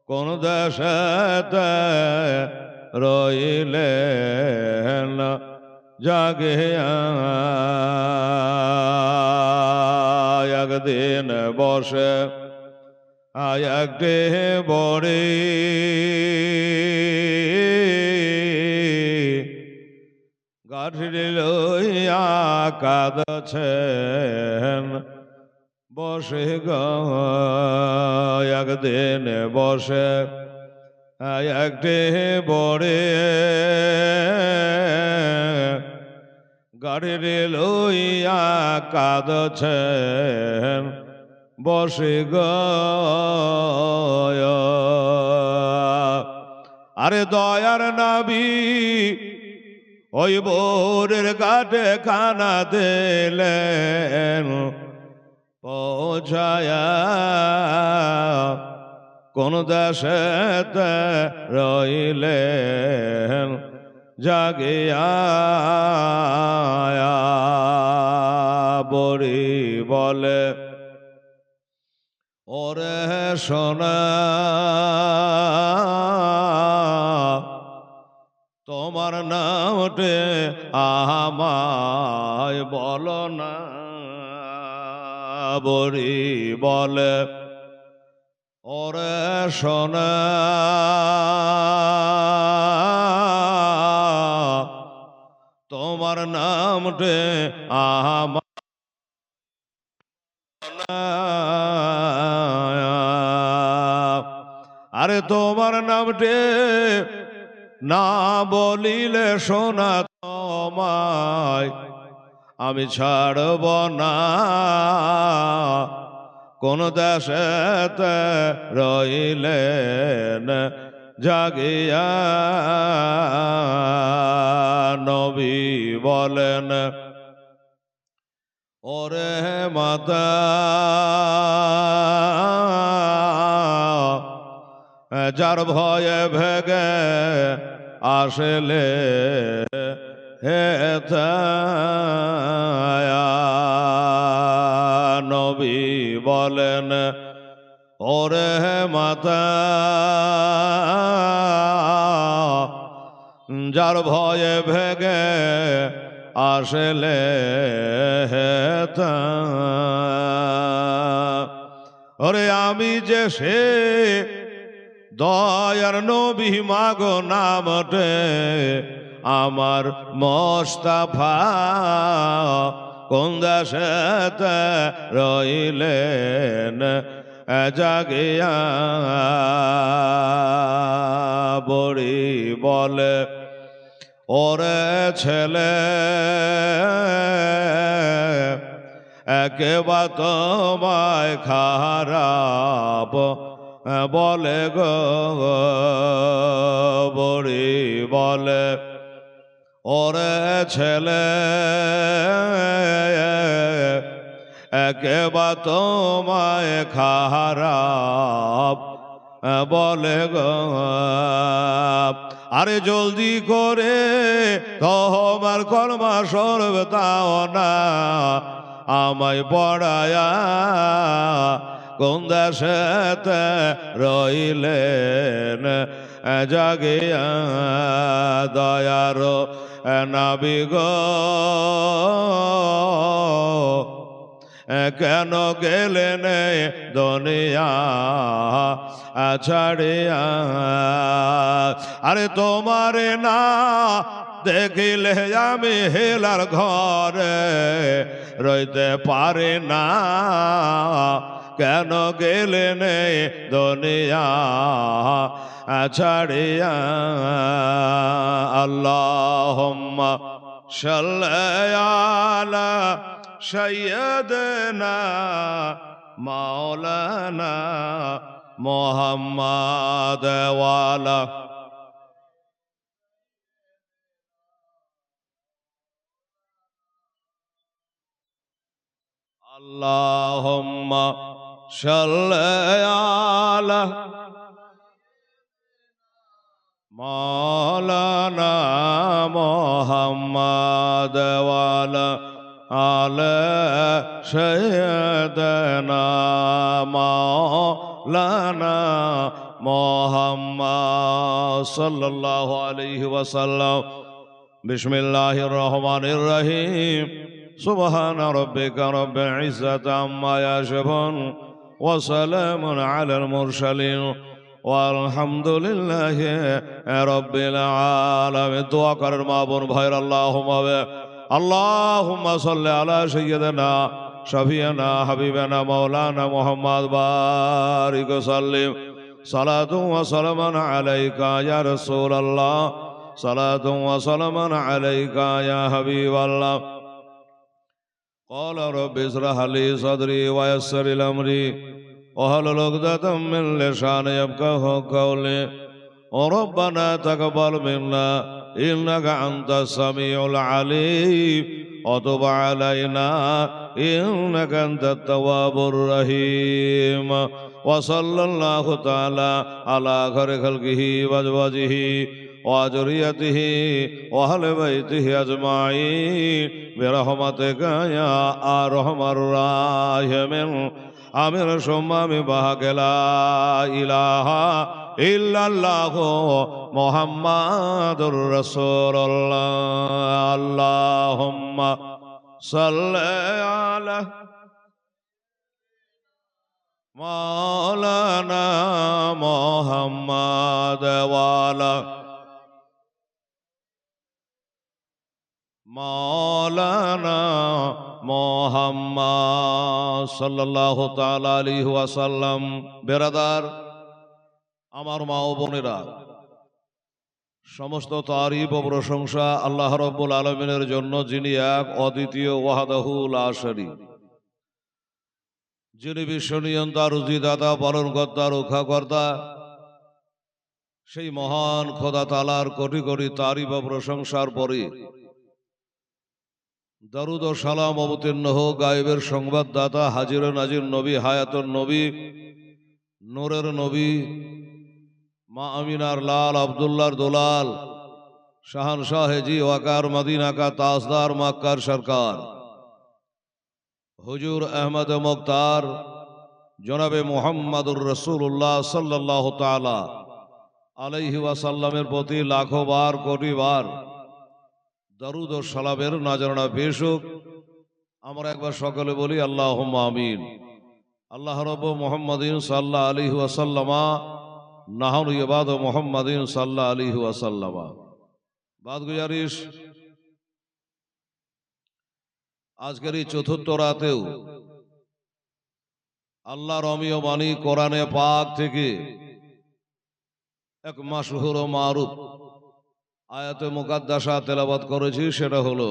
কোন দেশেতে রইলেন জাগিয়া একদিন বসে একটি বড়ি গাঠি লইয়া কাঁদছেন বসে একদিন বসে একটি বড়ে গাড়ি লইয়া কাঁদছেন বসে আরে দয়ার নবী ওই বোরের ঘাটে খানা দিলেন পৌঁছায়া কোন দেশেতে রইলেন জাগিয়া বড়ি বলে ওরে সোনা তোমার নামটে আমায় বলো না বড়ি বলে ওরে সোনা তোমার নামটে আমার আরে তোমার নামটে না বলিলে সোনা তোমায় আমি ছাড়ব না কোন দেশেতে রইলেন জাগিয়া নবী বলেন ওরে মাতা যার ভয়ে ভেগে আসলে নবী বলেন ওরে মাতা যার ভয়ে ভেগে আসলে ওরে আমি যে সে দয়ার নবী মাগো নামটে আমার মোস্তফা কোন দেশেতে রইলেন জাগিয়া বড়ি বলে ওরে ছেলে একেবা তোমায় খারাপ বলে গো বড়ি বলে ওরে ছেলে একেবা তোমায় খারাপ বলে গো আরে জলদি করে তোমার কলমা সরবে তাও না আমায় পড়ায়া কোন দেশেতে রইলেন জাগিয়া দয়ার নবী গো কেন গেলেন দুনিয়া ছাড়িয়া আরে তোমারে না দেখিলে আমি হেলার ঘরে রইতে পারি না কেন গেলেন দুনিয়া ছাড়িয়া আল্লাহুম্মা সাল্লি আলা সাইয়্যিদিনা মাওলানা মুহাম্মাদ ওয়া আলা আল্লাহুম্মা সাল্লি আলা মাওলানা মুহাম্মাদ ওয়া আলা على سيدنا مولانا محمد صلى الله عليه وسلم بسم الله الرحمن الرحيم سبحان ربك رب العزة عما يصفون وسلام على المرسلين والحمد لله رب العالمين دعاء করার মা বোন ভাইরা اللهم صل على سيدنا شفيعنا حبيبنا مولانا محمد بارك وسلم صلاة وسلاما عليك يا رسول الله صلاة وسلاما عليك يا حبيب الله قال رب اشرح لي صدري ويسر لي امري واحلل عقدة من لساني يفقهوا قولي ربنا تقبل منا إنك أنت السميع العليم وتب علينا إنك أنت التواب الرحيم وصلى الله تعالى على خير خلقه وأزواجه وذريته وأهل بيته أجمعين برحمتك يا أرحم الراحمين আমির সোম্মামি বাহাকে লা ইলাহা ইল্লাল্লাহ মুহাম্মাদুর রাসূলুল্লাহ আল্লাহুম্মা সাল্লি আলা মাওলানা মুহাম্মাদ ওয়া আলা মাওলানা মুহাম্মদ সাল্লাল্লাহু তাআলা আলাইহি ওয়াসাল্লাম। বেরাদার, আমার মা ও বোনেরা, সমস্ত তারিফ ও প্রশংসা আল্লাহ রাব্বুল আলামিনের জন্য, যিনি এক অদ্বিতীয় ওয়াহদাহু লা শারীক, যিনি বিশ্বনিয়ন্তা, রুজিদাতা, পালনকর্তা, রক্ষাকর্তা। সেই মহান খোদা তাআলার কোটি কোটি তারিফ ও প্রশংসার পরে দরুদ ও সালাম অবতীর্ণ হোক গায়েবের সংবাদদাতা, হাজির নাজির নবী, হায়াতুন নবী, নূরের নবী, মা আমিনার লাল, আব্দুল্লাহর দুলাল, শাহানশাহ জি ওয়াকার, মদিনা কা তাজদার, মক্কার সরকার হুজুর আহমদ মুখতার জনাবে মুহাম্মাদুর রাসূলুল্লাহ সাল্লাল্লাহু তাআলা আলাইহি ওয়াসাল্লামের প্রতি লাখো বার কোটি বার দরুদ ও সালামের নাজরানা পেশ হোক। আমরা একবার সকলে বলি আল্লাহুম্মা আমিন। আল্লাহ রব্ব মুহাম্মাদিন সাল্লাল্লাহু আলাইহি ওয়াসাল্লামা নাহনু ইবাদু মুহাম্মাদিন সাল্লাল্লাহু আলাইহি ওয়াসাল্লামা। বাদ গুজারিশ, আজকের এই চতুর্থ রাতেও আল্লাহর অমীয় বাণী কোরআনে পাক থেকে এক মাশহুর ও মারুফ আয়াতে মুকাদ্দাসা তেলাওয়াত করেছি। সেটা হলো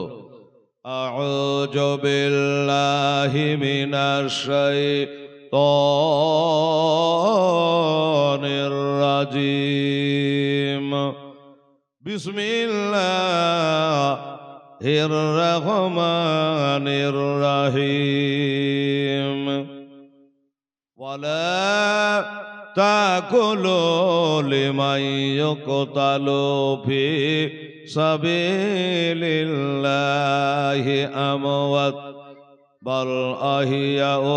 আউযু বিল্লাহি মিনাশ শাইতানির রাজিম বিসমিল্লাহির রহমানির রহিম ওয়ালা তাকুলু লিমান ইয়ুকতালু ফি সাবিলিল্লাহি আমওয়াত বাল আহিয়াউ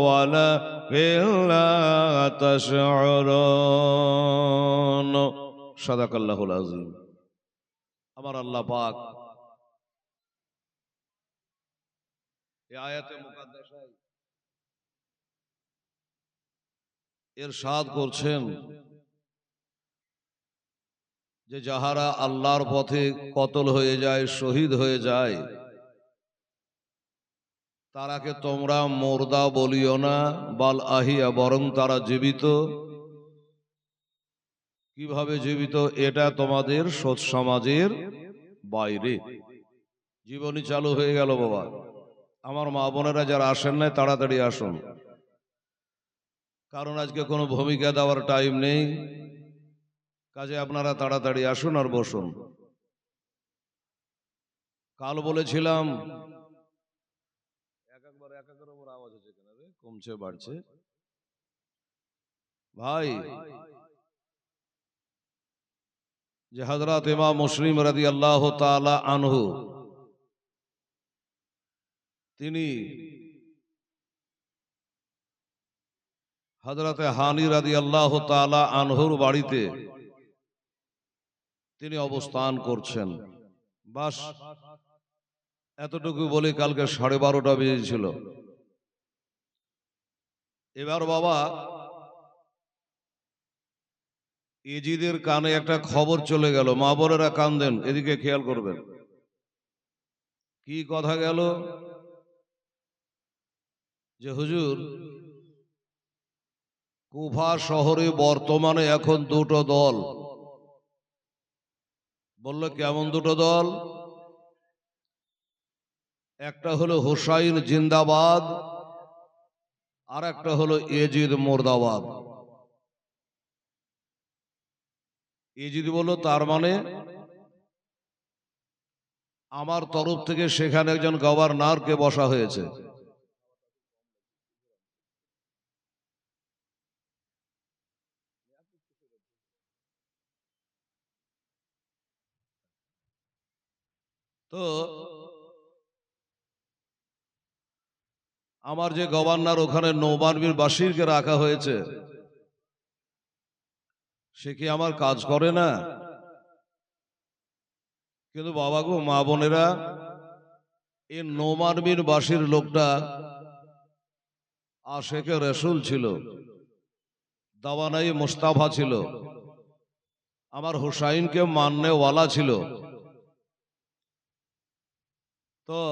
ওয়ালাকিন লা তাশউরুন। সাদাকাল্লাহুল আযীম। আমার আল্লাহ পাক এই আয়াতে মুকাদ্দাসায় ইরশাদ করছেন যে যাহারা আল্লাহর পথে কতল হয়ে যায়, শহীদ হয়ে যায়, তারাকে তোমরা মুর্দা বলিও না, বাল আহিয়া, বরং তারা জীবিত। কিভাবে জীবিত? এটা তোমাদের সোচ সমাজের বাইরে জীবনী চালু হয়ে গেল। বাবা, আমার মা বোনেরা যারা আসেন নাই তাড়াতাড়ি আসুন, কারণ আজকে কোনো ভূমিকা দেওয়ার টাইম নেই। কাজে আপনারা তাড়াতাড়ি আসুন আর বসুন। কাল বলেছিলাম আওয়াজ হচ্ছে কেন রে? কমছে বাড়ছে ভাই, যে হযরত ইমাম মুসলিম রাদিয়াল্লাহু তাআলা আনহু তিনি হযরতে হানি রাদিয়াল্লাহু তাআলা আনহুর বাড়িতে তিনি অবস্থান করছেন। বাস এতটুকু বলে কালকে 12:30 বেজেছিল। এবার বাবা এজিদের কানে একটা খবর চলে গেল, মা বোনেরা কান্দেন, এদিকে খেয়াল করবেন। কি কথা গেল? যে হুজুর, কুফা শহরে বর্তমানে এখন দুটো দল। বলল কেমন দুটো দল? একটা হলো হুসাইন জিন্দাবাদ, আর একটা হলো এজিদ মুর্দাবাদ। এজিদ বলল তার মানে আমার তরফ থেকে সেখানে একজন গভর্নরকে বসা হয়েছে। তো আমার যে গভর্নর ওখানে নৌবানবীর বাসিরকে রাখা হয়েছে, সে কি আমার কাজ করে না? কিন্তু বাবা গো, মা বোনেরা, এই নৌমানবীর বাসির লোকটা আশেকে রসুল ছিল, দাওয়ানাই মুস্তাফা ছিল, আমার হুসাইনকে মাননেওয়ালা ছিল। তো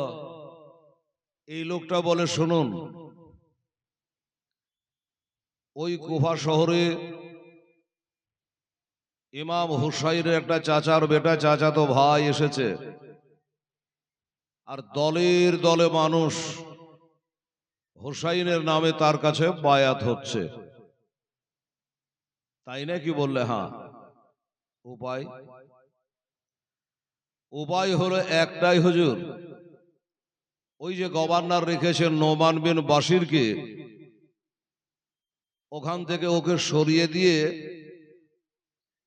এই লোকটা বলে শুনুন, ওই কুফা শহরে ইমাম হুসাইনের একটা চাচার বেটা, চাচাতো ভাই এসেছে, আর দলের দলে মানুষ হুসাইনের নামে তার কাছে বায়াত হচ্ছে। তাই নাকি? বললে হ্যাঁ। উপায় উপায় হলো একটাই হুজুর, ওই যে গভর্নর রেখেছেন নোমান বিন বাশিরকে, ওখান থেকে ওকে সরিয়ে দিয়ে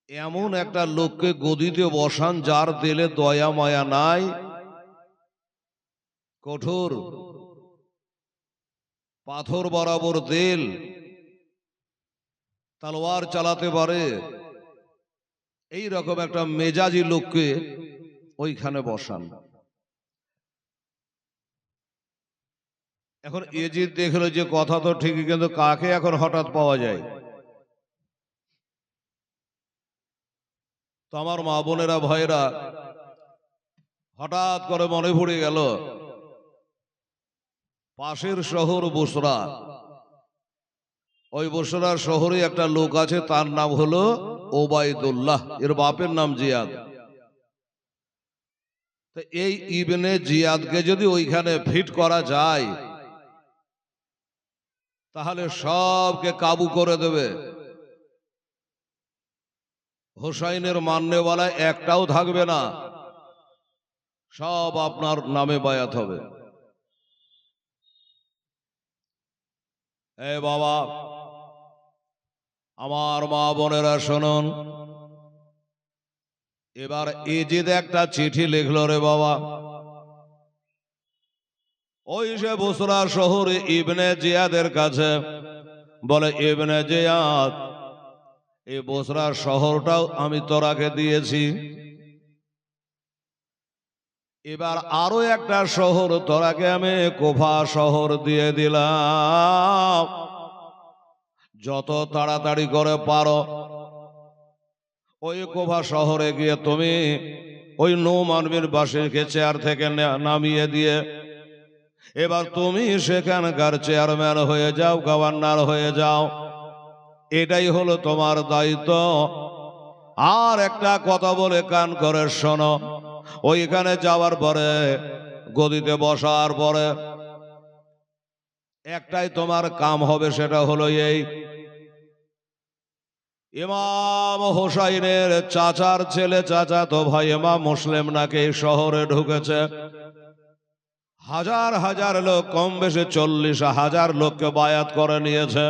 এমন একটা লোককে গদিতে বসান যার দিলে দয়া মায়া নাই, কঠোর পাথর বরাবর দিল, তলোয়ার চালাতে পারে, এই রকম একটা মেজাজি লোককে ওইখানে বসান। এখন এজিদ দেখলো যে কথা তো ঠিকই, কিন্তু কাকে এখন হঠাৎ পাওয়া যায়? তো আমার মা বোনেরা, ভাইরা, হঠাৎ করে মনে পড়ে গেল পাশের শহর বুসরা। ওই বুসরার শহরে একটা লোক আছে, তার নাম হলো ওবায়দুল্লাহ, এর বাপের নাম জিয়াদ। তো এই ইবনে জিয়াদকে যদি ওইখানে ফিট করা যায়, তাহলে সবকে কাবু করে দেবে। হুসাইনের মাননেওয়ালা একটাও থাকবে না, সব আপনার নামে বায়াত হবে। এ বাবা, আমার মা বোনেরা শুনুন, এবার এজিদ একটা চিঠি লিখলো রে বাবা, ওই সে বুসরা শহরে ইবনে জিয়াদের কাছে। বলে, ইবনে জিয়াদ, এই বুসরা শহরটাও আমি তোরাকে দিয়েছি, এবার আরো একটা শহর তোরাকে আমি কুফা শহর দিয়ে দিলাম। যত তাড়াতাড়ি করে পারো ওই কুফা শহরে গিয়ে তুমি ওই নোমান বিন বাশিরকে চেয়ার থেকে নামিয়ে দিয়ে এবার তুমি সেখানকার চেয়ারম্যান হয়ে যাও, গভর্নর হয়ে যাও, এটাই হলো তোমার দায়িত্ব। আর একটা কথা বলে কান করে শোনো, ওইখানে যাওয়ার পরে, গদিতে বসার পরে একটাই তোমার কাম হবে, সেটা হলো এই, ইমাম হোসাইনের চাচার ছেলে, চাচাতো ভাই ইমাম মুসলিম নাকি এই শহরে ঢুকেছে। হাজার হাজার লোক, কম বেশি 40,000 লোককে বায়াত করে নিয়েছে।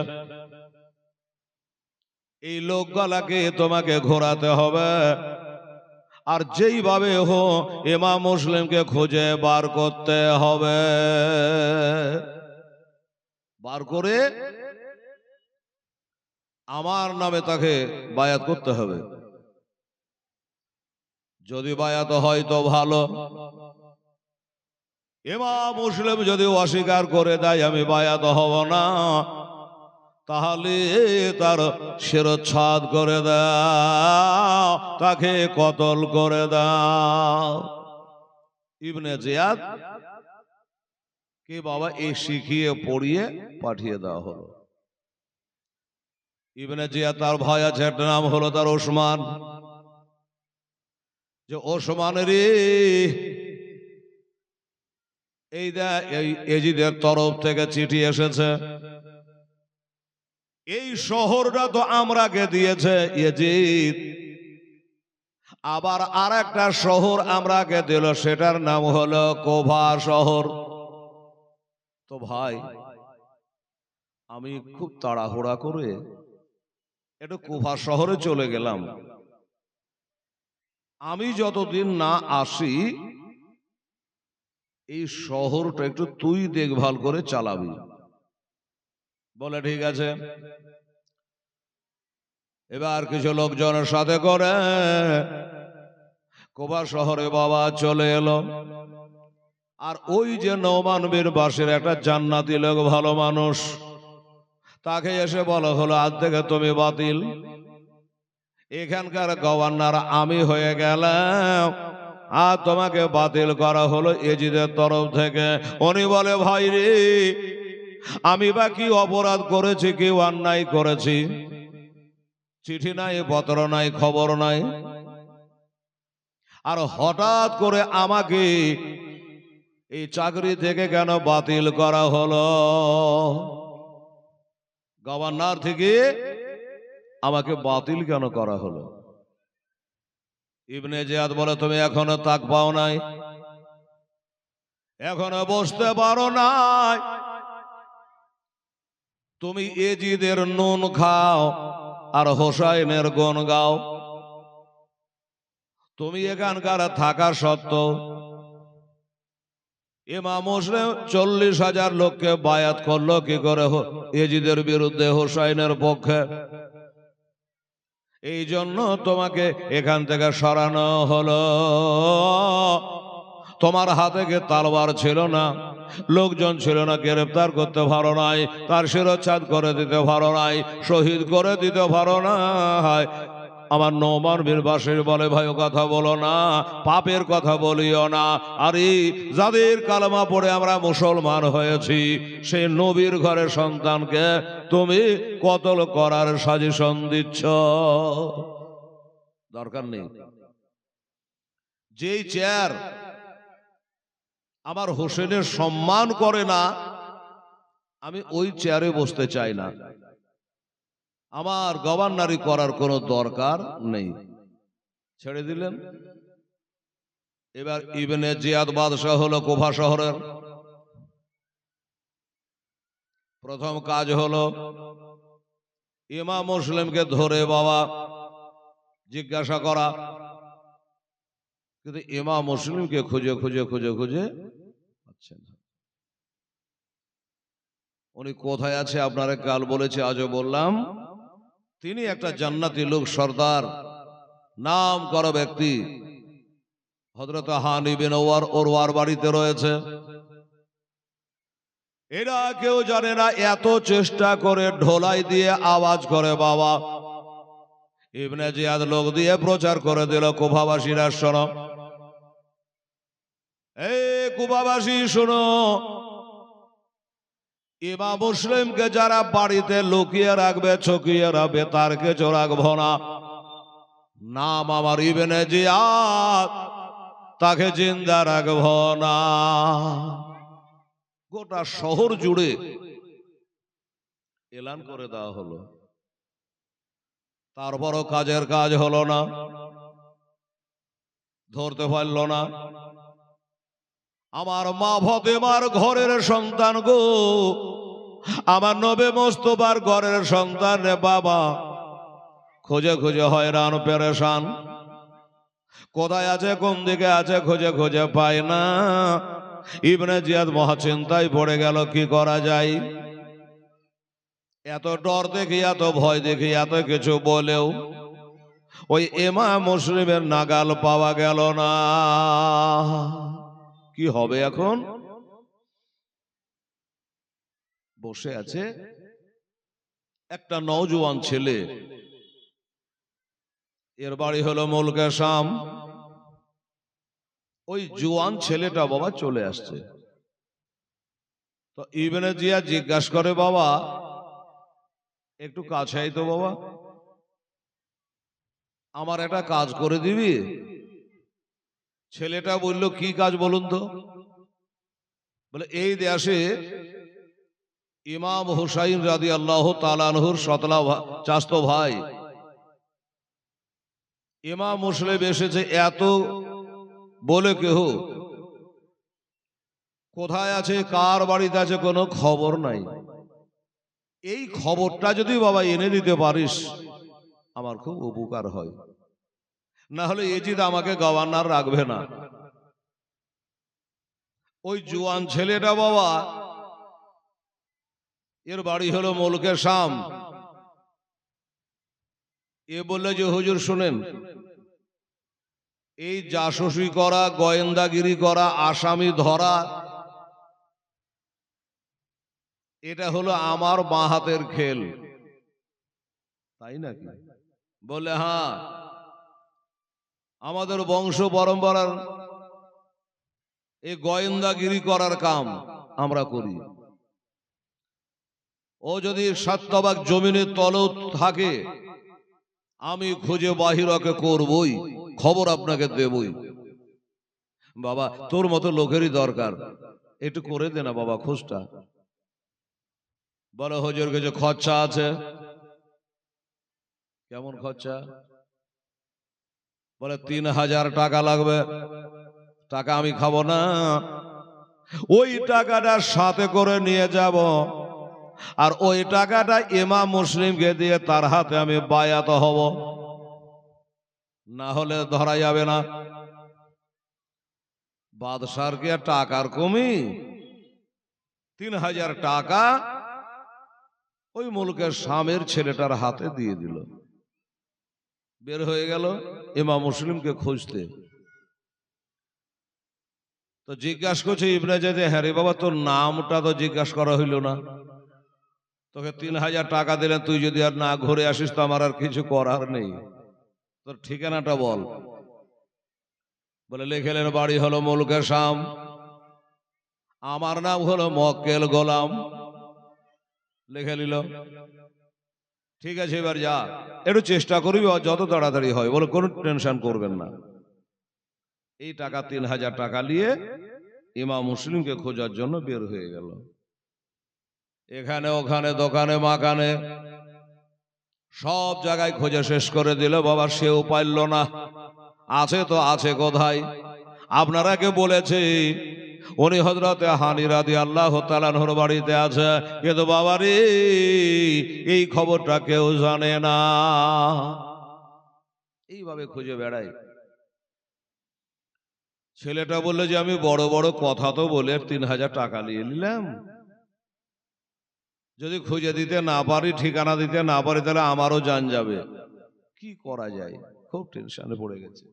এই লোকগুলাকে তোমাকে ঘোরাতে হবে, আর যেইভাবে হোক ইমাম মুসলিমকে খুঁজে বার করতে হবে, বার করে আমার নামে তাকে বায়াত করতে হবে। যদি বায়াত হয় তো ভালো, ইমাম মুসলিম যদি অস্বীকার করে দেয় আমি বায়াত হব না, তাহলে তার শিরচ্ছেদ করে দাও, তাকে কতল করে দাও। ইবনে জিয়াদ কে বাবা এই শিখিয়ে পড়িয়ে পাঠিয়ে দেওয়া হলো। ইবনে জিয়াদ তার ভাই আছে, একটা নাম হলো তার ওসমান। যে ওসমানেরই এই এজিদের তরফ থেকে চিঠি এসেছে, এই শহরটা তো আমরাকে দিয়েছে এজিদ, আবার আর একটা শহর আমরাকে দিল, সেটার নাম হলো কুফা শহর। তো ভাই আমি খুব তাড়াহুড়া করে একটু কুফা শহরে চলে গেলাম, আমি যতদিন না আসি এই শহরটা একটু তুই দেখভাল করে চালাবি। বলে ঠিক আছে। এবার কিছু লোকজনের সাথে করে কুফা শহরে বাবা চলে এলো। আর ওই যে নোমান বীর বাসের একটা জান্নাতি লোক, ভালো মানুষ, তাকে এসে বলা হলো আজ থেকে তুমি বাতিল, এখানকার গভর্নর আমি হয়ে গেলাম, আর তোমাকে বাতিল করা হলো এজিদের তরফ থেকে। উনি বলে ভাই রে, আমি বা কি অপরাধ করেছি, কি অন্যায় করেছি? চিঠি নাই, পত্র নাই, খবর নাই, আর হঠাৎ করে আমাকে এই চাকরি থেকে কেন বাতিল করা হলো? গভর্নর থেকে আমাকে বাতিল কেন করা হলো? ইবনে জিয়াদ বলে তুমি এখনো তাক পাও নাই, এখনো বসতে পারো নাই, তুমি এজিদের নুন খাও আর হোসাইনের গুণ গাও। তুমি এখানকার থাকা সত্ত্বেও ইমাম মুসলিম 40,000 লোককে বায়াত করলো কি করে এজিদের বিরুদ্ধে, হোসাইনের পক্ষে। এই জন্য তোমাকে এখান থেকে সরানো হলো। তোমার হাতে কি তলোয়ার ছিল না, লোকজন ছিল না, গ্রেফতার করতে পারো নাই, তার শিরচ্ছেদ করে দিতে পারো নাই, শহীদ করে দিতে পারো নাই। আমার নোমান বীর বাসীর বলে ভাই ও কথা বলো না, পাপের কথা বলিও না। আরে যাদের কালেমা পড়ে আমরা মুসলমান হয়েছি, সেই নবীর ঘরের সন্তানকে তুমি কতল করার সাজেশন দিচ্ছ? দরকার নেই। যেই চেয়ার আমার হোসেনের সম্মান করে না, আমি ওই চেয়ারে বসতে চাই না। আমার গভর্নরি করার কোনো দরকার নেই, ছেড়ে দিলেন। এবার ইবনে জিয়াদ বাদশাহ হলো কুফা শহরের। প্রথম কাজ হলো ইমাম মুসলিমকে ধরে বাবা জিজ্ঞাসা করা, কিন্তু ইমাম মুসলিমকে খুঁজে খুঁজে খুঁজে খুঁজে পাচ্ছেন না। উনি কোথায় আছে আপনারা কাল বলেছে, আজও বললাম, তিনি একটা জান্নাতি লোক, সর্দার, নাম করা ব্যক্তি, হযরত হানি বিন ওরওয়ার বাড়িতে রয়েছে। এরা কেউ জানে না, এত চেষ্টা করে ঢোলাই দিয়ে আওয়াজ করে বাবা ইবনে জিয়াদ লোক দিয়ে প্রচার করে দিল, কুফাবাসীরা শোনো, এই কুফাবাসী শোনো, ইমাম মুসলিমকে যারা বাড়িতে লুকিয়ে রাখবে, ছকিয়ে রাখবে, তার কিছু রাখবো না। নাম আমার ইবনে জিয়াদ, তাকে জিন্দা রাখবো না। গোটা শহর জুড়ে এলান করে দেওয়া হলো। তারপরও কাজের কাজ হলো না, ধরতে পারল না। আমার মা ফাতেমার ঘরের সন্তান গো, আমার নবী মুস্তাফার ঘরের সন্তান রে বাবা, খুঁজে খুঁজে হয়রান পেরেশান। কোথায় আছে, কোন দিকে আছে, খুঁজে খুঁজে পায় না। ইবনে জিয়াদ মহাচিন্তায় পড়ে গেল, কি করা যায়। এত ডর দেখি, এত ভয় দেখি, এত কিছু বলেও ওই ইমাম মুসলিমের নাগাল পাওয়া গেল না। কি হবে এখন? বসে আছে একটা নওজোয়ান ছেলে, এর বাড়ি হলো মুলকে শাম। ওই জোয়ান ছেলেটা বাবা চলে আসছে। তো ইবনে জিয়া জিজ্ঞাসা করে, বাবা একটু কাছে আই তো বাবা, আমার একটা কাজ করে দিবি। ছেলেটা বলল, কি কাজ বলুন তো? বলে, এই দেশে ইমাম হুসাইন রাদিয়াল্লাহু তাআলা আনহুর সতলা চাস্তো ভাই ইমাম মুসলিম এসেছে, এত বলে কেহ কোথায় আছে, কার বাড়িতে আছে, কোনো খবর নাই। এই খবরটা যদি বাবা এনে দিতে পারিস আমার খুব উপকার হয়, না হলে এজিদ আমাকে গভর্নর রাখবে না। ওই জোয়ান ছেলেটা বাবা, এর বাড়ি হলো মুলকে শাম। এ বললে যে, হুজুর শুনেন, এই জাসুসি করা, গোয়েন্দাগিরি করা, আসামি ধরা, এটা হলো আমার বাঁ হাতের খেল, তাই নাকি? বলে, হ্যাঁ, আমাদের বংশ পরম্পরার এই গোয়েন্দাগিরি করার কাম আমরা করি। ও যদি সত্যবাক জমিনের তলেও থাকে, আমি খুঁজে বাহিরকে করবই, খবর আপনাকে দেবই। বাবা তোর মতো লোকেরই দরকার, একটু করে দে না বাবা খোঁজটা। বলো, হুজুর কিছু খরচা আছে। কেমন খরচা? বলে, 3000 টাকা লাগবে। টাকা আমি খাবো না, ওই টাকাটা সাথে করে নিয়ে যাব, আর ওই টাকাটা ইমাম মুসলিমকে দিয়ে তার হাতে আমি বায়াত হব, না হলে ধরা যাবে না। বাদশার কি আর টাকার কমি? 3000 টাকা ওই মুলকের শামের ছেলেটার হাতে দিয়ে দিল। বের হয়ে গেল ইমাম মুসলিমকে খুঁজতে। তো জিজ্ঞাসা করছে ইবনে জিয়াদ, হ্যাঁ রে বাবা, তোর নামটা তো জিজ্ঞাসা করা হইল না। তোকে 3000 টাকা দিলেন, তুই যদি আর না ঘুরে আসিস তো আমার আর কিছু করার নেই, তোর ঠিকানাটা বল। বলে, লিখলেন, বাড়ি হলো মুলকে শাম, আমার নাম হলো মক্কেল গোলাম। লিখে নিল। ঠিক আছে, এবার যা, একটু চেষ্টা করবি যত তাড়াতাড়ি হয়, বলে কোনো টেনশন করবেন না। এই টাকা 3000 টাকা নিয়ে ইমাম মুসলিমকে খোঁজার জন্য বের হয়ে গেল। এখানে ওখানে, দোকানে মাকানে, সব জায়গায় খোঁজে শেষ করে দিল বাবা, সেও পাইল না। আছে তো আছে কোথায়? আপনারা কে বলেছে উনি হযরতে হানি রাদিয়াল্লাহু তাআলা আনহুর বাড়িতে আছে, কিন্তু বাবা রে এই খবরটা কেউ জানে না। এইভাবে খুঁজে বেড়ায়। ছেলেটা বললো যে, আমি বড় বড় কথা তো বলে 3000 টাকা নিয়ে নিলাম, যদি খুঁজে দিতে না পারি, ঠিকানা দিতে না পারি, তাহলে আমারও জান যাবে। কি করা যায়? খুব টেনশনে পড়ে গেছে।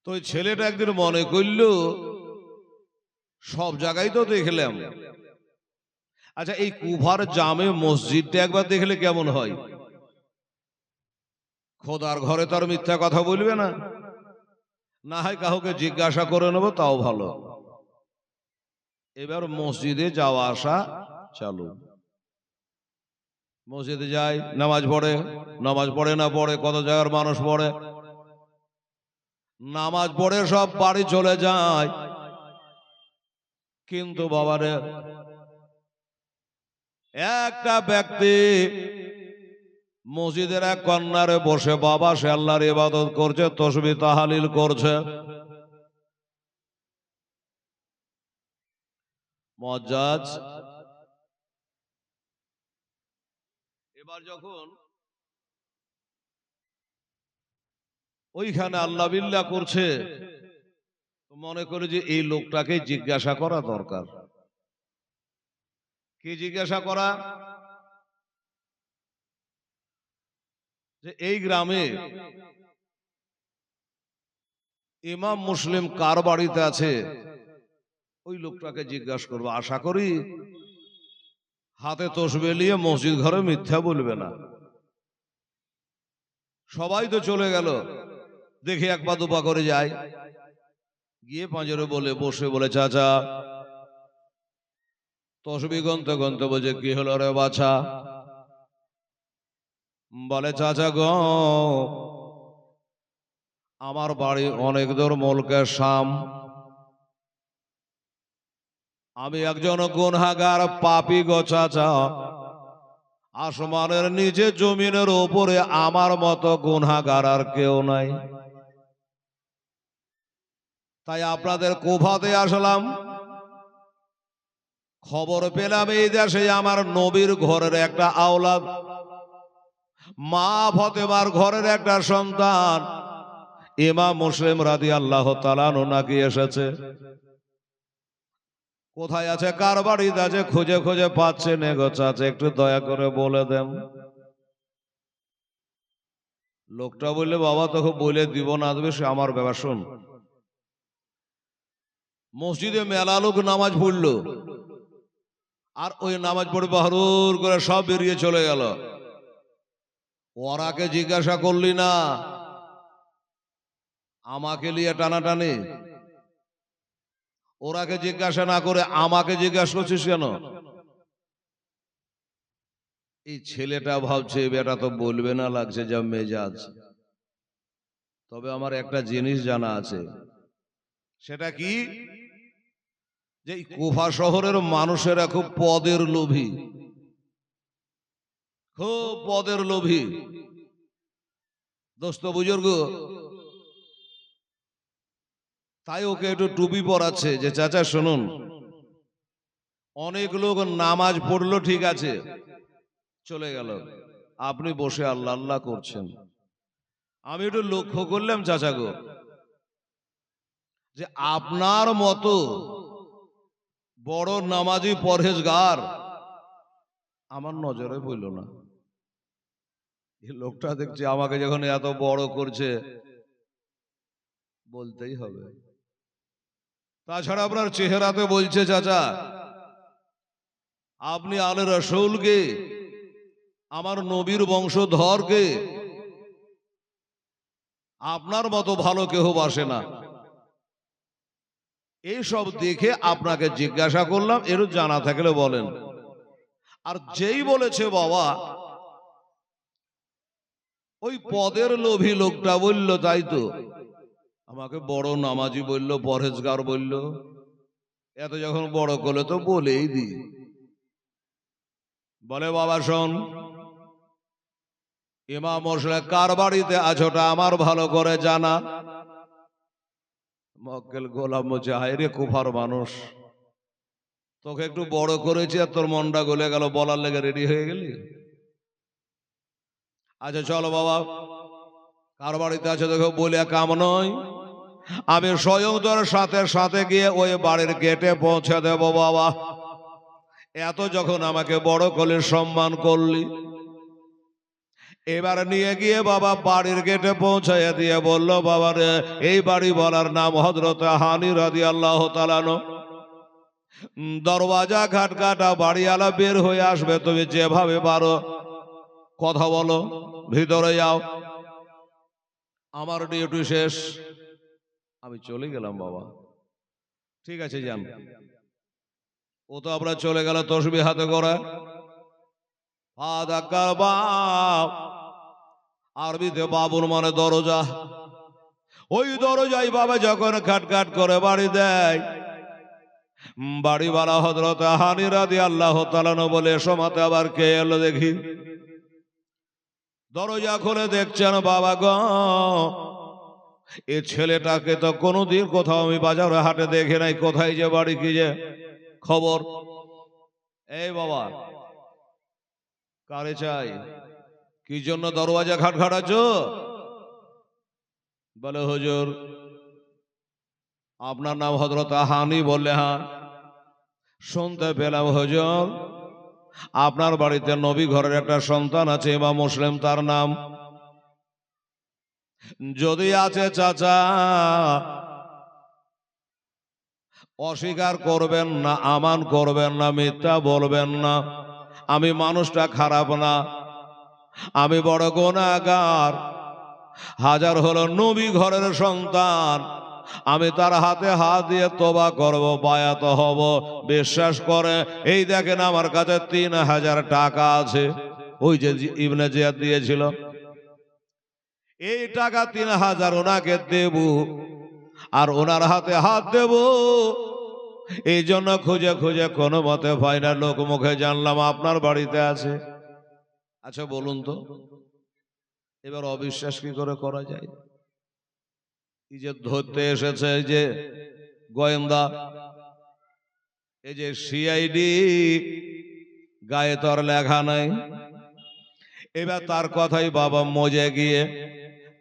তো ওই ছেলেটা একদিন মনে করল, সব জায়গায় তো দেখলাম, আচ্ছা এই কুফার জামে মসজিদটা একবার দেখলে কেমন হয়? খোদার ঘরে তো আর মিথ্যা কথা বলবে না, না হয় কাউকে জিজ্ঞাসা করে নেবো, তাও ভালো। এবার মসজিদে যাওয়া আসা চালু। মসজিদে যায়, নামাজ পড়ে, নামাজ পড়ে না পড়ে, কত জায়গার মানুষ পড়ে, নামাজ পড়ে সব বাড়ি চলে যায়। কিন্তু বাবারে, একটা ব্যক্তি মসজিদের এক কর্নারে বসে বাবা সে আল্লাহর ইবাদত করছে, তাসবিহ তাহলিল করছে। মুআজ্জাজ এবার যখন ওইখানে আল্লাহ বিল্লাহ করছে, মনে করে যে এই লোকটাকে জিজ্ঞাসা করা দরকার। কি জিজ্ঞাসা করা? যে এই গ্রামে ইমাম মুসলিম কার বাড়িতে আছে, ওই লোকটাকে জিজ্ঞাসা করবো। আশা করি হাতে তসবিহ নিয়ে মসজিদ ঘরে মিথ্যা বলবে না। সবাই তো চলে গেল, দেখি এক পা দুপা করে যায়, গিয়ে পাঁজরে বলে বসে বলে, চাচা তসবিহ গন্তে গন্তে বলছে, কি হলো রে বাছা? বলে, চাচা গো, আমার বাড়ি অনেক দূর মুলকের শাম, আমি একজন গুনহাগার পাপী গো চাচা, আসমানের নিচে জমিনের উপরে আমার মতো গুনহাগার আর কেউ নাই, তাই আপনাদের কুফাতে আসলাম। খবর পেলাম এই দেশে আমার নবীর ঘরের একটা আওলাদ, মা ফতেমার ঘরের একটা সন্তান ইমাম মুসলিম রাদিয়াল্লাহু তাআলা আনহু নাকি এসেছে। কোথায় আছে, কার বাড়িতে আছে, খুঁজে খুঁজে পাচ্ছে না গো চাচা, একটু দয়া করে বলে দেন। লোকটা বললে, বাবা তোকে বলে দিব না, দেবে সে আমার ব্যাপার। শোন, মসজিদে মেলা লোক নামাজ পড়লো, আর ওই নামাজ পড়ে বাহারুর করে সব বেরিয়ে চলে গেল। ওরাকে জিজ্ঞাসা করলি না, আমাকে নিয়ে টানাটানি। ওরাকে জিজ্ঞাসা না করে আমাকে জিজ্ঞাসা করছিস কেন? এই ছেলেটা ভাবছে বেটা তো বলবে না, লাগছে যা মেজাজ। তবে আমার একটা জিনিস জানা আছে, সেটা কি, যে কুফা শহরের মানুষেরা খুব পদের লোভী, খুব পদের লোভী। দোস্ত বুজুর্গ, তাই ওকে একটু টুপি পরাচ্ছে যে চাচা শুনুন, অনেক লোক নামাজ পড়লো ঠিক আছে, চলে গেল, আপনি বসে আল্লাহ আল্লাহ করছেন। আমি একটু লক্ষ্য করলাম চাচা গো, যে আপনার মতো বড় নামাজি পরহেজগার আমার নজরে পড়ল না। এই লোকটা দেখছি আমাকে যখন এত বড় করছে, বলতেই হবে। তাছাড়া আপনার চেহারাতে বলছে চাচা, আপনি আলে রসুলকে, আমার নবীর বংশধরকে আপনার মতো ভালো কেউ বাসে না। এইসব দেখে আপনাকে জিজ্ঞাসা করলাম, এর জানা থাকলে বলেন। আর যেই বলেছে বাবা, ওই পদের লোভী লোকটা বলল, তাই তো আমাকে বড় নামাজি বলল, পরহেজগার বলল, এত যখন বড় করলে তো বলেই দি। বলে, বাবা শোন, ইমাম মুসলিম কার বাড়িতে আছোটা আমার ভালো করে জানা। মক্কেল গোলাম বলছে, হায় রে কুফার মানুষ, তোকে একটু বড় করেছি আর তোর মনটা গলে গেল, বলার লেগে রেডি হয়ে গেলি। আচ্ছা চলো বাবা, কার বাড়িতে আছে দেখো, বলে কাম নয়, আমি স্বয়ং তোর সাথে সাথে গিয়ে ওই বাড়ির গেটে পৌঁছে দেব বাবা। এত যখন আমাকে বড় করলি, সম্মান করলি, এবার নিয়ে গিয়ে বাবা বাড়ির গেটে পৌঁছাইয়া দিয়ে বলল, বাবা রে, এই বাড়ি বলার নাম হযরত হানি রাদিয়াল্লাহু তাআলা আনহু। দরওয়াজা খাটকাটা, বাড়িওয়ালা বের হয়ে আসবে, তুমি যেভাবে পারো কথা বলো, ভিতরে যাও, আমার ডিউটি শেষ, আমি চলে গেলাম বাবা। ঠিক আছে যান। ও তো আমরা চলে গেল তসবিহ হাতে করে। আরবিতে বাবুর মানে দরজা। ওই দরজায় বাবা যখন খাটখাট করে বাড়ি দেয়, বাড়িওয়ালা হযরত হানি রাদিয়াল্লাহু তাআলা আনহু বলে, সমাতে আবার কে এলো দেখি। দরজা খুলে দেখছেন, বাবা গো, এই ছেলেটাকে তো কোনোদিন কোথাও আমি বাজারে হাটে দেখে নাই, কোথায় যে বাড়ি, কি যে খবর। এই বাবা, কারে চাই, কি জন্য দরওয়াজা খাটখাটাচ্ছ? বলে হুজুর আপনার নাম হযরত হানি? বললে হ্যাঁ। শুনতে পেলাম হুজুর আপনার বাড়িতে নবী ঘরের একটা সন্তান আছে ইমাম মুসলিম, তার নাম? যদি আছে চাচা অস্বীকার করবেন না, আমান করবেন না, মিথ্যা বলবেন না। আমি মানুষটা খারাপ না, আমি বড় গুনাহগার। হাজার হলো নবী ঘরের সন্তান, আমি তার হাতে হাত দিয়ে তওবা করব, বায়াত হব। বিশ্বাস করে এই দেখেন আমার কাছে 3000 টাকা আছে, ওই যে ইবনে জিয়াদ দিয়েছিল। এই টাকা 3000 ওনাকে দেব আর ওনার হাতে হাত দেব। এই জন্য খুঁজে খুঁজে কোনো মতে পাই না, লোক মুখে জানলাম আপনার বাড়িতে আছে। আচ্ছা বলুন তো এবার অবিশ্বাস কি করে করা যায়? এই যে ধরতে এসেছে এই যে গোয়েন্দা, এই যে সিআইডি, গায়ে তো আর লেখা নাই। এবার তার কথাই বাবা মজে গিয়ে,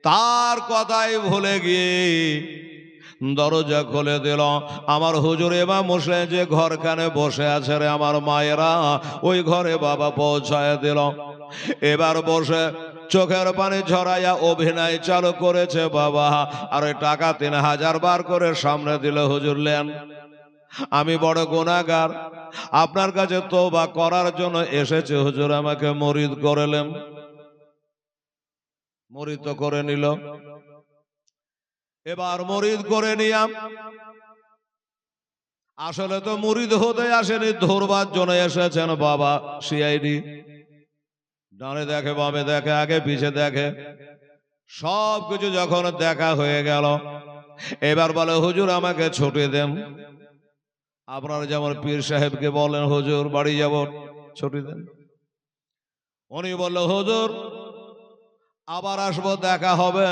তার কথাই ভুলে গিয়ে দরজা খুলে দিল। আমার হুজুর ইমাম মুসলিম যে ঘরখানে বসে আছে রে আমার মায়েরা, ওই ঘরে বাবা পৌঁছায় দিল। এবার বসে চোখের পানি ঝরাইয়া অভিনয় চালু করেছে বাবা। আর ওই টাকা 3000 বার করে সামনে দিল, হুজুর নেন, আমি বড় গুনাহগার, আপনার কাছে তওবা করার জন্য এসেছে হুজুর, আমাকে মুরিদ করলেন। মুরিদ তো করে নিল। এবার মুরিদ করে নিয়াম, আসলে তো মুরিদ হতে আসেনি, ধরবার জন্য এসেছেন বাবা সিআইডি। ডানে দেখে বামে দেখে আগে পিছে দেখে, সব কিছু যখন দেখা হয়ে গেল এবার বলে হুজুর আমাকে ছুটি দেন। আপনারা যেমন পীর সাহেবকে বলেন হুজুর বাড়ি যাব, ছুটি দেন। উনি বলল হুজুর আবার আসবো, দেখা হবে,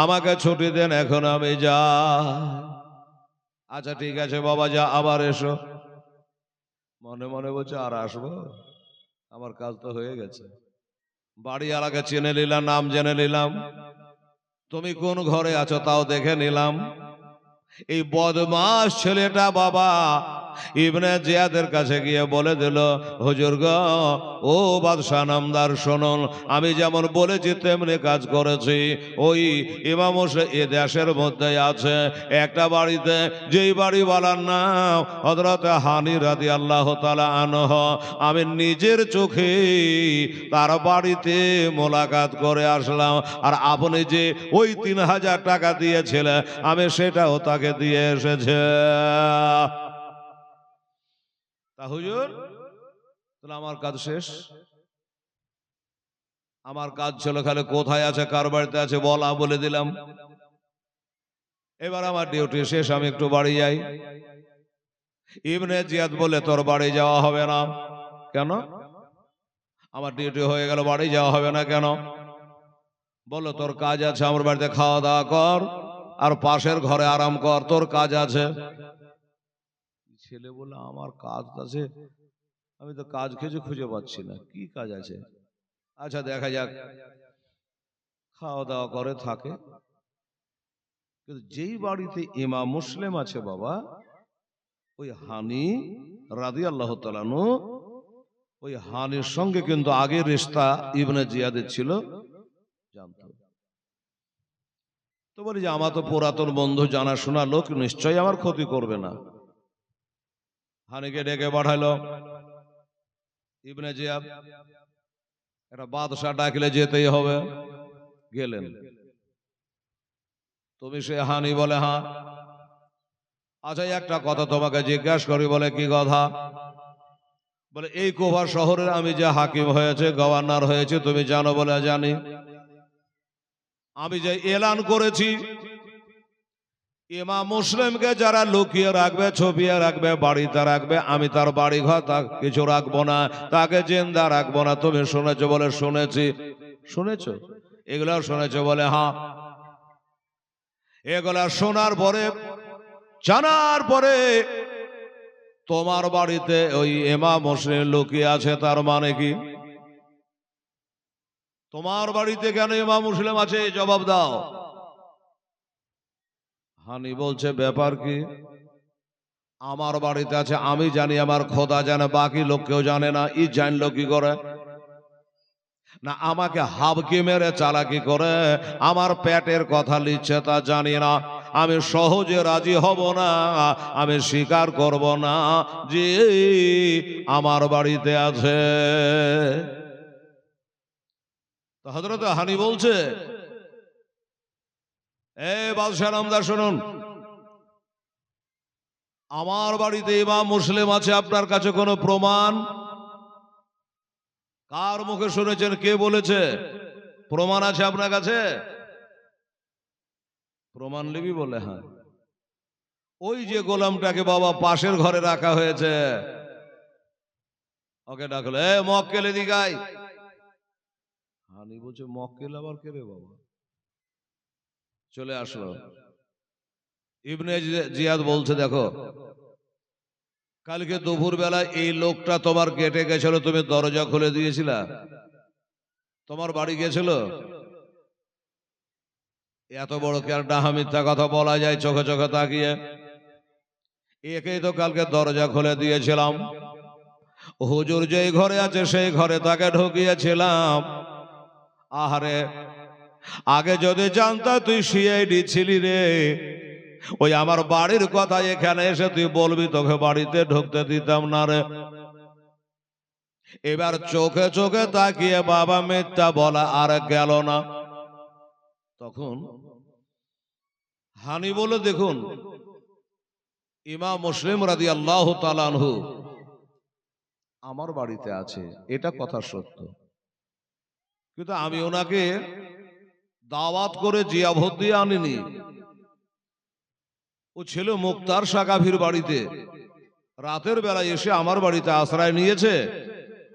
আমাকে ছুটি দেন, এখন আমি যাই। আচ্ছা ঠিক আছে বাবা যা, আবার এসো। মনে মনে বলছে আর আসবো, আমার কাজ তো হয়ে গেছে। বাড়ি আলাকে চিনে নিলাম, নাম জেনে নিলাম, তুমি কোন ঘরে আছো তাও দেখে নিলাম। এই বদমাস ছেলেটা বাবা ইবনে জিয়াদের কাছে গিয়ে বলে দিল হুজুর গো, ও বাদশাহ নামদার শুনুন, আমি যেমন বলেছি তেমনি কাজ করেছি। ওই ইমাম হোসেন এ দেশের মধ্যে আছে একটা বাড়িতে, যেই বাড়িওয়ালার নাম হযরত হানি রাদিয়াল্লাহু তাআলা আনহু। আমি নিজের চোখে তার বাড়িতে মোলাকাত করে আসলাম। আর আপনি যে ওই 3000 টাকা দিয়েছিলেন আমি সেটাও তাকে দিয়ে এসেছে। তা হুজুর তাহলে আমার কাজ শেষ? আমার কাজ ছিল খালি কোথায় আছে কার বাড়িতে আছে বলা, বলে দিলাম। এবার আমার ডিউটি শেষ, আমি একটু বাড়ি যাই। ইবনে জিয়াদ বলে তোর বাড়ি যাওয়া হবে না। কেন? আমার ডিউটি হয়ে গেল, বাড়ি যাওয়া হবে না কেন? বলো তোর কাজ আছে, আমার বাড়িতে খাওয়া দাওয়া কর আর পাশের ঘরে আরাম কর, তোর কাজ আছে। ছেলে বলে আমার কাজ আছে, আমি তো কাজ কিছু খুঁজে পাচ্ছি না, কি কাজ আছে? আচ্ছা দেখা যাক, খাওয়া দাওয়া করে থাকে। কিন্তু যেই বাড়িতে ইমাম মুসলিম আছে বাবা, ওই হানি রাদিয়াল্লাহু তাআলা আনহু, ওই হানির সঙ্গে কিন্তু আগের রিশতা ইবনে জিয়াদের ছিল, জানতো। তো বলি যে আমার তো পুরাতন বন্ধু, জানাশোনা লোক, নিশ্চয়ই আমার ক্ষতি করবে না। হানিকে ডেকে পাঠালো। ইবনে জিয়াদ একটা বাদশা ডাকলে যেতেই হবে, গেলেন। তুমি সে হানি? বলে হ্যাঁ। আচ্ছা একটা কথা তোমাকে জিজ্ঞাসা করি। বলে কি কথা? বলে এই কুফা শহরের আমি যে হাকিম হয়েছে, গভর্নর হয়েছে, তুমি জানো? বলে জানি। আমি যে এলান করেছি ইমাম মুসলিমকে যারা লুকিয়ে রাখবে, ছবিয়ে রাখবে, বাড়িতে রাখবে, আমি তার বাড়ি ঘর কিছু রাখবো না, তাকে জিন্দা রাখবো না, তুমি শুনেছো? বলে শুনেছি। শুনেছো? এগুলো শুনেছো? বলে হ্যাঁ। এগুলা শোনার পরে, জানার পরে তোমার বাড়িতে ওই ইমাম মুসলিম লুকিয়ে আছে, তার মানে কি? তোমার বাড়িতে কেন ইমাম মুসলিম আছে জবাব দাও। হানি বলছে ব্যাপার কি? আমার বাড়িতে আছে, আমি জানি, আমার খোদা জানে, বাকি লোক কেউ জানে না। ই জানলো কি করে? না আমাকে হাবকি মেরে চালাকি করে আমার পেটের কথা লিখছে তা জানি না। আমি সহজে রাজি হব না, আমি স্বীকার করব না যে আমার বাড়িতে আছে। তো হযরত হানি বলছে, এ বাদশাহ নামদার শুনুন, আমার বাড়িতে ইমাম মুসলিম আছে, আপনার কাছে কোনো প্রমাণ? কার মুখে শুনেছেন? কে বলেছে? প্রমাণ আছে আপনার কাছে? প্রমাণ লিবি বলে, হ্যাঁ ওই যে গোলামটাকে বাবা পাশের ঘরে রাখা হয়েছে, ওকে ডাকলো, এ মক্কেল এদিকে আয়। হানি বলছে মক্কেল আবার কে রে বাবা? চলে আসলো। ইবনে জিয়াদ বলছে, দেখো কালকে দুপুর বেলায় এই লোকটা তোমার গেটে গেছিল, তুমি দরজা খুলে দিয়েছিলা? তোমার বাড়ি গেছিল? এত বড় কি আর ডাহা মিথ্যা কথা বলা যায় চোখে চোখে তাকিয়ে? একেই তো কালকে দরজা খুলে দিয়েছিলাম, হুজুর যেই ঘরে আছে সেই ঘরে তাকে ঢুকিয়েছিলাম। আহারে, আগে যদি জানতা তুই সিআইডি ছিলি রে, ওই আমার বাড়ির কথা এখানে এসে তুই বলবি, তোকে বাড়িতে ঢুকতে দিতাম না রে। এবার চোখে চোখে তাকিয়ে বাবা মিথ্যা বলা আর গেল না। তখন হানি বলে, দেখুন ইমাম মুসলিম রাদিয়াল্লাহু তাআলা আনহু আমার বাড়িতে আছে, এটা কথা সত্য, কিন্তু আমি ওনাকে দাওয়াত করে জিয়াভত দিয়ে আনিনি। ও ছিল মুক্তার সাকাফির বাড়িতে, রাতের বেলায় এসে আমার বাড়িতে আশ্রয় নিয়েছে।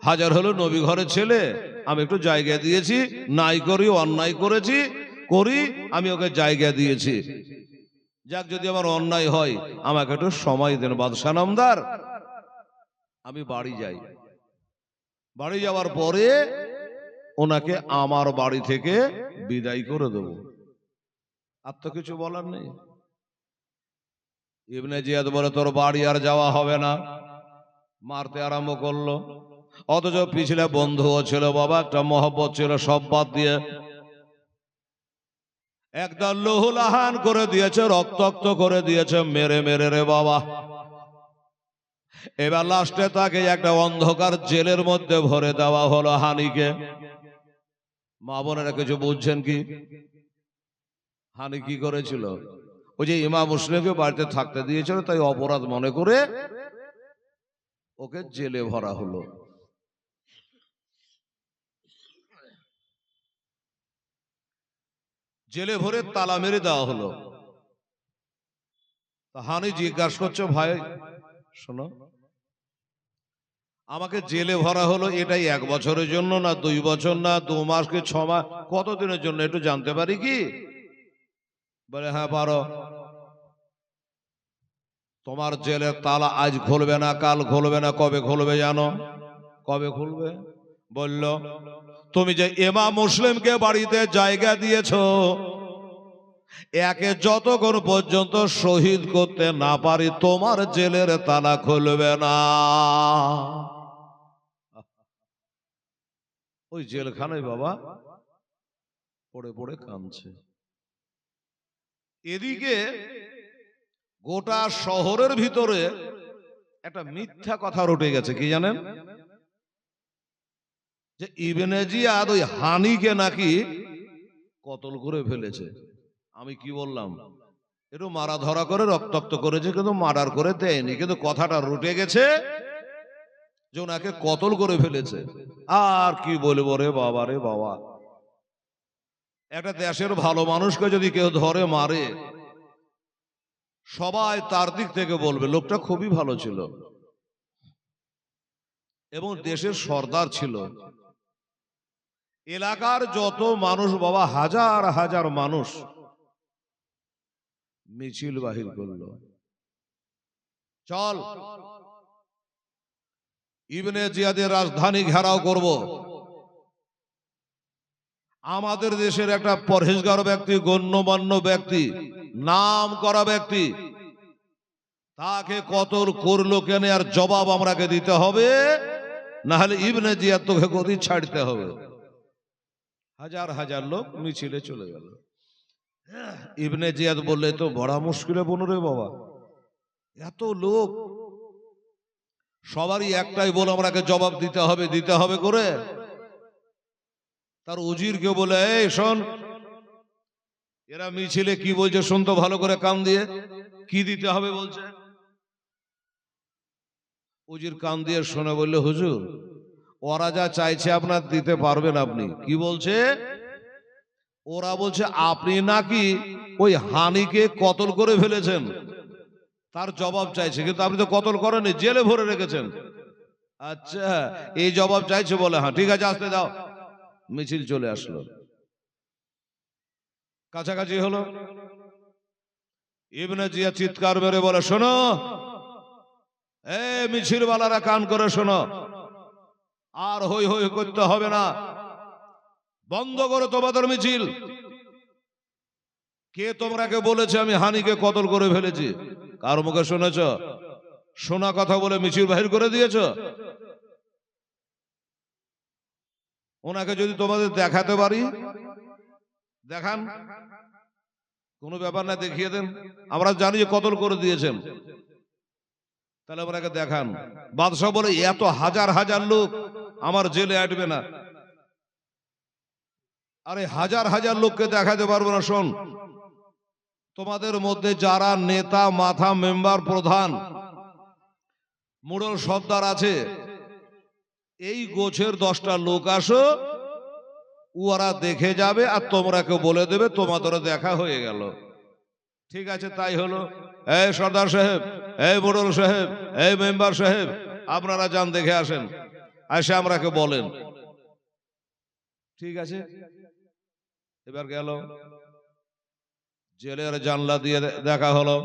হাজার হলো নবী ঘরের ছেলে, আমি একটু জায়গা দিয়েছি, নাই করি অন্যায় করেছি করি, আমি ওকে জায়গা দিয়েছি। যাক, যদি আমার অন্যায় হয় আমাকে একটু সময় দেন বাদশাহ নামদার, আমি বাড়ি যাই। বাড়ি যাওয়ার পরে ওনাকে আমার বাড়ি থেকে বিদায় করে দেব, আর তো কিছু বলার নেই। ইবনে জিয়াদ বলে, তোর বাড়ি আর যাওয়া হবে না। মারতে আরম্ভ করলো, অথচ পিছলে বন্ধুও ছিল বাবা, একটা মহব্বত ছিল, সব বাদ দিয়ে একদম লহুলাহান করে দিয়েছে, রক্তাক্ত করে দিয়েছে, মেরে মেরে রে বাবা। এবার লাস্টে তাকে একটা অন্ধকার জেলের মধ্যে ভরে দেওয়া হলো হানিকে। মা বোনেরা কিছু বুঝছেন কি? হানি কি করেছিল? ওই যে ইমাম মুসলিমকে বাড়িতে থাকতে দিয়েছিল, তাই অপরাধ মনে করে ওকে জেলে ভরা হলো। জেলে ভরে তালা মেরে দেওয়া হলো। হানি জিজ্ঞাসা করছে, ভাই শোনো, আমাকে জেলে ভরা হলো, এটাই 1 বছরের জন্য না 2 বছর না 2 মাস কি 6 মাস, কতদিনের জন্য একটু জানতে পারি কি? বলে, হ্যাঁ পারো। তোমার জেলের তালা আজ খুলবে না, কাল খুলবে না, কবে খুলবে জানো? কবে খুলবে? বলল, তুমি যে ইমাম মুসলিমকে বাড়িতে জায়গা দিয়েছো, একে যতক্ষণ পর্যন্ত শহীদ করতে না পারি তোমার জেলের তালা খুলবে না। ওই জেলখানায় বাবা পড়ে পড়ে কাঁদছে। এদিকে গোটা শহরের ভিতরে একটা মিথ্যা কথা রটে গেছে, কি জানেন? যে ইবনে জিয়াদ ওই হানিকে নাকি কতল করে ফেলেছে। আমি কি বললাম? একটু মারা ধরা করে রক্তাক্ত করেছে, কিন্তু মার্ডার করে দেয়নি, কিন্তু কথাটা রটে গেছে যে ওনাকে কতল করে ফেলেছে। আর কি বলবো রে বাবা, রে বাবা, একটা দেশের ভালো মানুষকে যদি কেউ ধরে মারে, সবাই তার দিক থেকে বলবে লোকটা খুবই ভালো ছিল এবং দেশের সর্দার ছিল। এলাকার যত মানুষ বাবা, হাজার হাজার মানুষ মিছিল বাহির করলো, চল ইবনে জিয়াদের রাজধানী ঘেরাও করব। আমাদের দেশের একটা পরহেজগার ব্যক্তি, গণ্যমান্য ব্যক্তি, নাম করা ব্যক্তি, তাকে কতল করলো কেন আর জবাব আমরাকে দিতে হবে, না হলে ইবনে জিয়াদ তোকে গদি ছাড়তে হবে। হাজার হাজার লোক মিছিলে চলে গেল। ইবনে জিয়াদ বললে তো বড় মুশকিলে বনুরে বাবা, এত লোক, সবারই একটাই বলে আমরাকে জবাব দিতে হবে করে। তার উজিরকে বলে, এই শোন, এরা মিছিলে কি বলছে শুন তো ভালো করে কান দিয়ে, কি দিতে হবে বলছে। উজির কান দিয়ে শুনে বললে, হুজুর ওরা যা চাইছে আপনার দিতে পারবেন আপনি। কি বলছে? ওরা বলছে আপনি নাকি ওই হানিকে কতল করে ফেলেছেন, তার জবাব চাইছে, কিন্তু আপনি তো কতল করেননি, জেলে ভরে রেখেছেন। আচ্ছা, এই জবাব চাইছে বলে, হ্যাঁ ঠিক আছে আসতে দাও। মিছিল চলে আসলো, কাছাকাছি হলো। ইবনে জিয়াদ চিৎকার মেরে বলে, শোনো এ মিছিল ওয়ালারা, কান করে শোনো, আর হই হই করতে হবে না, বন্ধ করো তোমাদের মিছিল। কে তোমরাকে বলেছে আমি হানিকে কতল করে ফেলেছি? কার মুখে শুনেছ? শোনা কথা বলে মিছিল বাহির করে দিয়েছ? ওনাকে যদি তোমাদের দেখাতে পারি, দেখান, কোনো ব্যাপার না, দেখিয়ে দেন, আমরা জানি যে কতল করে দিয়েছেন, তাহলে ওনাকে দেখান। বাদশাহ বলে, এত হাজার হাজার লোক আমার জেলে আটবে না। আরে হাজার হাজার লোককে দেখাতে পারবো না। শোন, তোমাদের মধ্যে যারা নেতা, মাথা, মেম্বার, প্রধান, মুড়ল, সর্দার আছে, এই গোছের 10টা লোক আসো, ওরা দেখে যাবে আর তোমরাকে বলে দেবে তোমাদের দেখা হয়ে গেল। ঠিক আছে, তাই হলো। এই সর্দার সাহেব, এই মুড়ল সাহেব, এই মেম্বার সাহেব, আপনারা যান দেখে আসেন, এসে আমরাকে বলেন। ঠিক আছে, এবার গেল, জেলের জানলা দিয়ে দেখা হলো।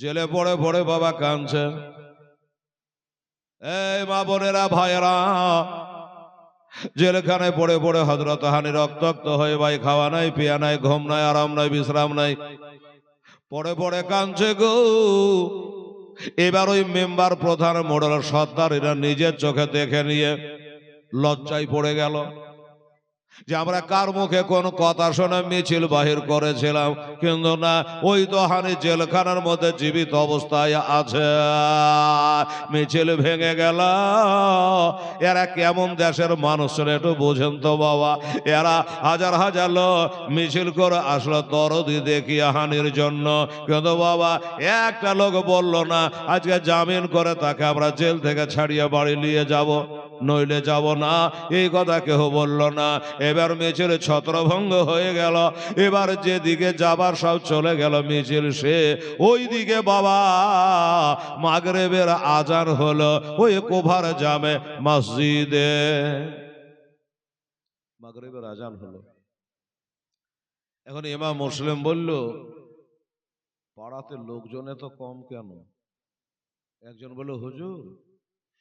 জেলে পড়ে পড়ে বাবা কাঁদছে। এই মা বোনেরা, ভাইয়েরা, জেলখানায় পড়ে পড়ে হযরত হানি রক্তাক্ত হয়ে, ভাই খাওয়া নাই, পিয়া নাই, ঘুম নাই, আরাম নাই, বিশ্রাম নাই, পড়ে পড়ে কাঁদছে গো। এবার ওই মেম্বার, প্রধান, মোড়ল, সর্দার এরা নিজের চোখে দেখে নিয়ে লজ্জায় পড়ে গেল যে আমরা কার মুখে কোন কথা শুনে মিছিল বাহির করেছিলাম, কিন্তু না, ওই তো হানি জেলখানার মধ্যে জীবিত অবস্থায় আছে। মিছিল ভেঙে গেল। এরা কেমন দেশের মানুষ একটু বোঝেন তো বাবা। এরা হাজার হাজার লোক মিছিল করে আসলো দরদি দেখিয়ে হানির জন্য, কিন্তু বাবা একটা লোক বলল না আজকে জামিন করে তাকে আমরা জেল থেকে ছাড়িয়ে বাড়ি নিয়ে যাব, নইলে যাব না, এই কথা কেউ বলল না। এবার মিছিল ছত্রভঙ্গ হয়ে গেল। এবার যেদিকে যাবার সব চলে গেল মিছিল, সে ওই দিকে বাবা মাগরিবের আজান হলো ওই কোভার জামে মসজিদে, মাগরিবের আজান হলো। এখন ইমাম মুসলিম বলল, পাড়াতে লোকজন এত কম কেন? একজন বলল, হুজুর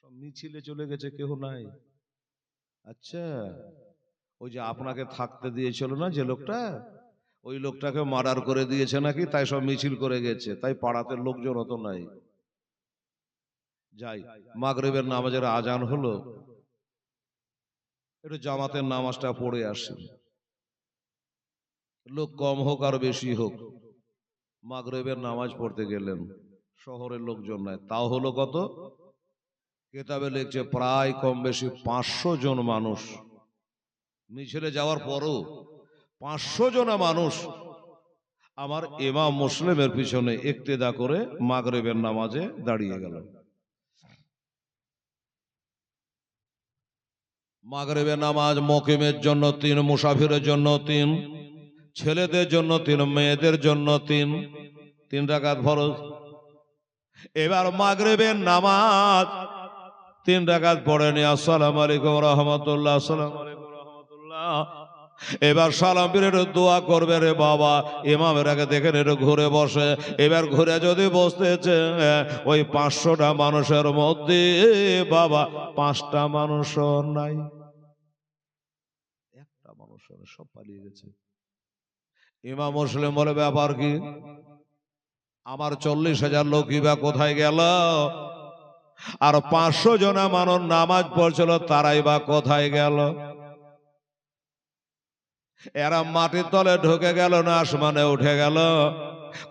সব মিছিলে চলে গেছে, কেউ নাই। আচ্ছা, ওই যে আপনাকে থাকতে দিয়েছিল না যে লোকটা, ওই লোকটাকে মার্ডার করে দিয়েছে নাকি, তাই সব মিছিল করে গেছে, তাই পাড়াতে লোকজন অত নাই। যাই, মাগরিবের নামাজের আজান হলো, একটু জামাতের নামাজটা পড়ে আসি, লোক কম হোক আর বেশি হোক, মাগরিবের নামাজ পড়তে গেলেন, শহরের লোকজন নাই। তাও হলো কত? কিতাবে লিখছে প্রায় কম বেশি 500 জন মানুষ। মিছিলে যাওয়ার পরও 500 জন মানুষ আমার ইমাম মুসলিমের পিছনে ইক্তেদা করে মাগরিবের নামাজে দাঁড়িয়ে গেল। মাগরিবের নামাজ মুকিমের জন্য 3, মুসাফিরের জন্য 3, ছেলেদের জন্য 3, মেয়েদের জন্য 3 রাকাত ফরজ। এবার মাগরিবের নামাজ 3 রাকাত পড়ে নি, আসসালামু আলাইকুম রাহমাতুল্লাহ, আসসালামু আলাইকুম রাহমাতুল্লাহ। এবার সালাম ফিরে দোয়া করবে রে বাবা, ইমামের আগে দেখেন একটু ঘুরে বসে। এবার ঘুরে যদি বসতেছে, ওই 500টা মানুষের মধ্যে বাবা 5টা মানুষও নাই, একটা মানুষের সব পালিয়ে গেছে। ইমাম মুসলিম বলে, ব্যাপার কি? আমার 40,000 লোকই বা কোথায় গেল? আর 500 জনা মানুষ নামাজ পড়ছিল, তারাই বা কোথায় গেল? এরা মাটির তলে ঢুকে গেল না আসমানে উঠে গেল?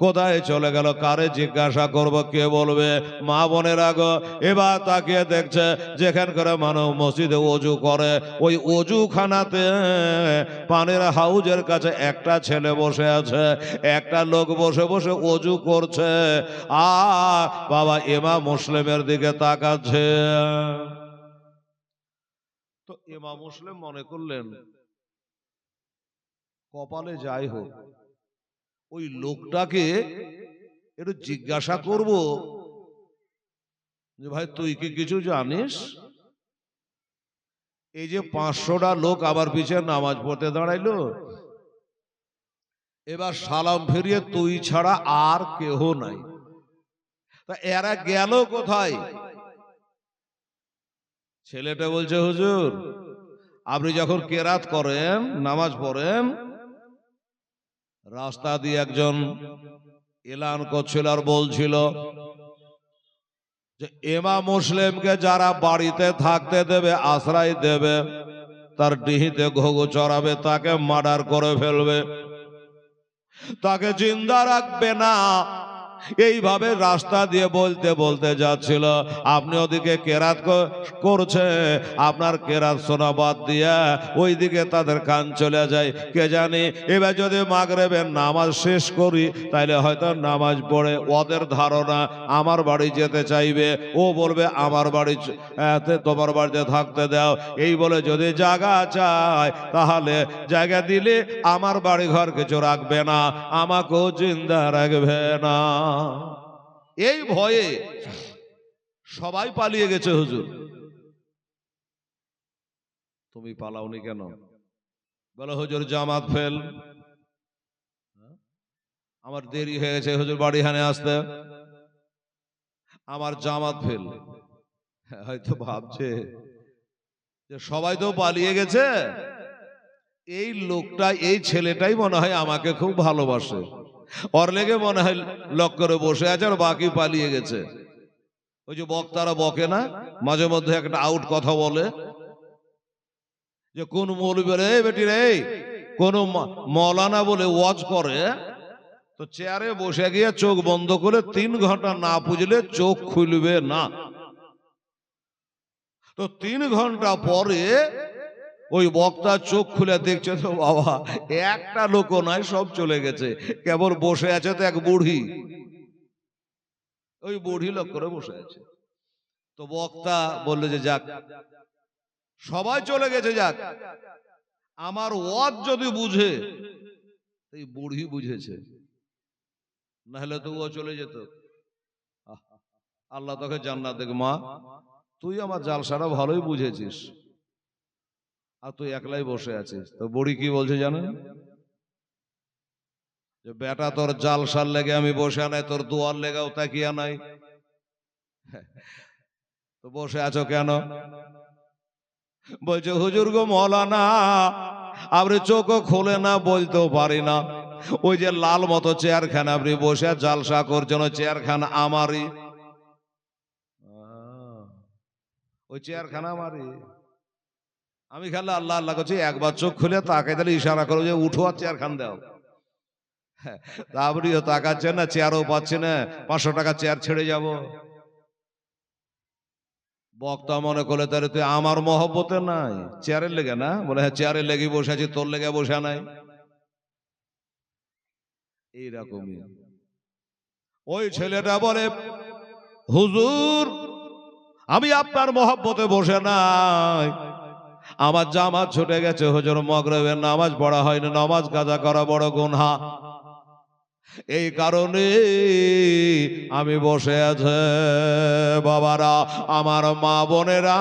কোথায় চলে গেল? কারে জিজ্ঞাসা করব, কে বলবে? মা বোনের আগো এবার তাকিয়ে দেখছে যেখান করে মানব মসজিদে অজু করে, ওই অজুখানাতে পানির হাউজের কাছে একটা ছেলে বসে আছে, একটা লোক বসে বসে অজু করছে, আর বাবা ইমাম মুসলিমের দিকে তাকাচ্ছে। তো ইমাম মুসলিম মনে করলেন, কপালে যাই হোক, ওই লোকটাকে একটু জিজ্ঞাসা করব যে ভাই তুই কি কিছু জানিস? এই যে 500টা লোক আবার পিছিয়ে নামাজ পড়তে দাঁড়াইলো, এবার সালাম ফিরিয়ে তুই ছাড়া আর কেহ নাই, তা এরা গেল কোথায়? ছেলেটা বলছে, হুজুর আপনি যখন কেরাত করেন, নামাজ পড়েন, রাস্তা দিয়ে একজন এলান করছিল আর বলছিল যে ইমাম মুসলিমকে যারা বাড়িতে থাকতে দেবে, আশ্রয় দেবে, তার ডিহিতে ঘুঘু চড়াবে, তাকে মার্ডার করে ফেলবে, তাকে জিন্দা রাখবে না। এইভাবে রাস্তা দিয়ে বলতে বলতে যাচ্ছিল। আপনি ওদিকে কেরাত করছে, আপনার কেরাত শোনা বাদ দিয়া ওইদিকে তাদের কান চলে যায়। কে জানি এবার যদি মাগরিবের নামাজ শেষ করি, তাইলে হয়তো নামাজ পড়ে ওদের ধারণা আমার বাড়ি যেতে চাইবে, ও বলবে আমার বাড়ি তোমার বাড়িতে থাকতে দাও। এই বলে যদি জায়গা চায়, তাহলে জায়গা দিলে আমার বাড়ি ঘর কিছু রাখবে না, আমাকেও জিন্দা রাখবে না। এই ভয়ে সবাই পালিয়ে গেছে। হুজুর তুমি পালাওনি কেন? বলে, হুজুর জামাত ফেল, আমার দেরি হয়ে গেছে হুজুর বাড়ি হানে আসতে, আমার জামাত ফেল। হয়তো ভাবছে যে সবাই তো পালিয়ে গেছে, এই লোকটা, এই ছেলেটাই মনে হয় আমাকে খুব ভালোবাসে, ওর লেগে মনে হয় লক করে বসে আছে, আর বাকি পালিয়ে গেছে। ওই যে বক্তারা বকে না, মাঝে মধ্যে একটা আউট কথা বলে যে কোন মৌলবী রে বেটি রে, কোন মৌলানা বলে ওয়াজ করে, তো চেয়ারে বসে গিয়ে চোখ বন্ধ করে 3 ঘন্টা না পুজলে চোখ খুলবে না। তো 3 ঘন্টা পরে ওই বক্তা চোখ খুলে দেখছে, তো বাবা একটা লোকও নাই, সব চলে গেছে, কেবল বসে আছে তো এক বুড়ি, ওই বুড়ি লোক করে বসে আছে। তো বক্তা বললে যে যাক, সবাই চলে গেছে, যাক, আমার ওয়াজ যদি বুঝে, এই বুড়ি বুঝেছে, না হলে তো ও চলে যেত। আল্লাহ তোকে জান্নাত দেখ। মা, তুই আমার জালসাটা ভালোই বুঝেছিস, আর তুই একলাই বসে আছিস। তো বুড়ি কি বলছে জানেন? যে বেটা তোর জালসার লেগে আমি বসে নাই, তোর দোয়ার লেগাও তাকিয়া নাই, তো বসে আছো কেন? বলছে, হুজুর গো মৌলানা, আপনি চোখও খোলে না, বলতেও পারি না, ওই যে লাল মতো চেয়ারখানা আপনি বসে জালসা করছেন, ওই চেয়ারখানা আমারই, ওই চেয়ারখানা আমারই। আমি খালি আল্লাহ আল্লাহ করছি, একবার চোখ খুলে তাকাই দিলে ইশারা করো যে উঠো আর চেয়ারখান দাও। আপনিও তাকাচ্ছেন না, চেয়ারও পাচ্ছেন না, 500 টাকা চেয়ার ছেড়ে যাব। বক্তা মনে করলে তাহলে তুই আমার মহব্বতে নাই, চেয়ারের লেগে না? বলে হ্যাঁ চেয়ারের লেগে বসে আছি, তোর লেগে বসে নাই। এইরকমই ওই ছেলেটা বলে, হুজুর আমি আপনার মহব্বতে বসে নাই, আমার জামাত ছুটে গেছে হুজুর, মাগরিবের নামাজ পড়া হয়নি, নামাজ কাজা করা বড় গুনাহ, এই কারণে আমি বসে আছে। বাবারা, আমার মা বোনেরা,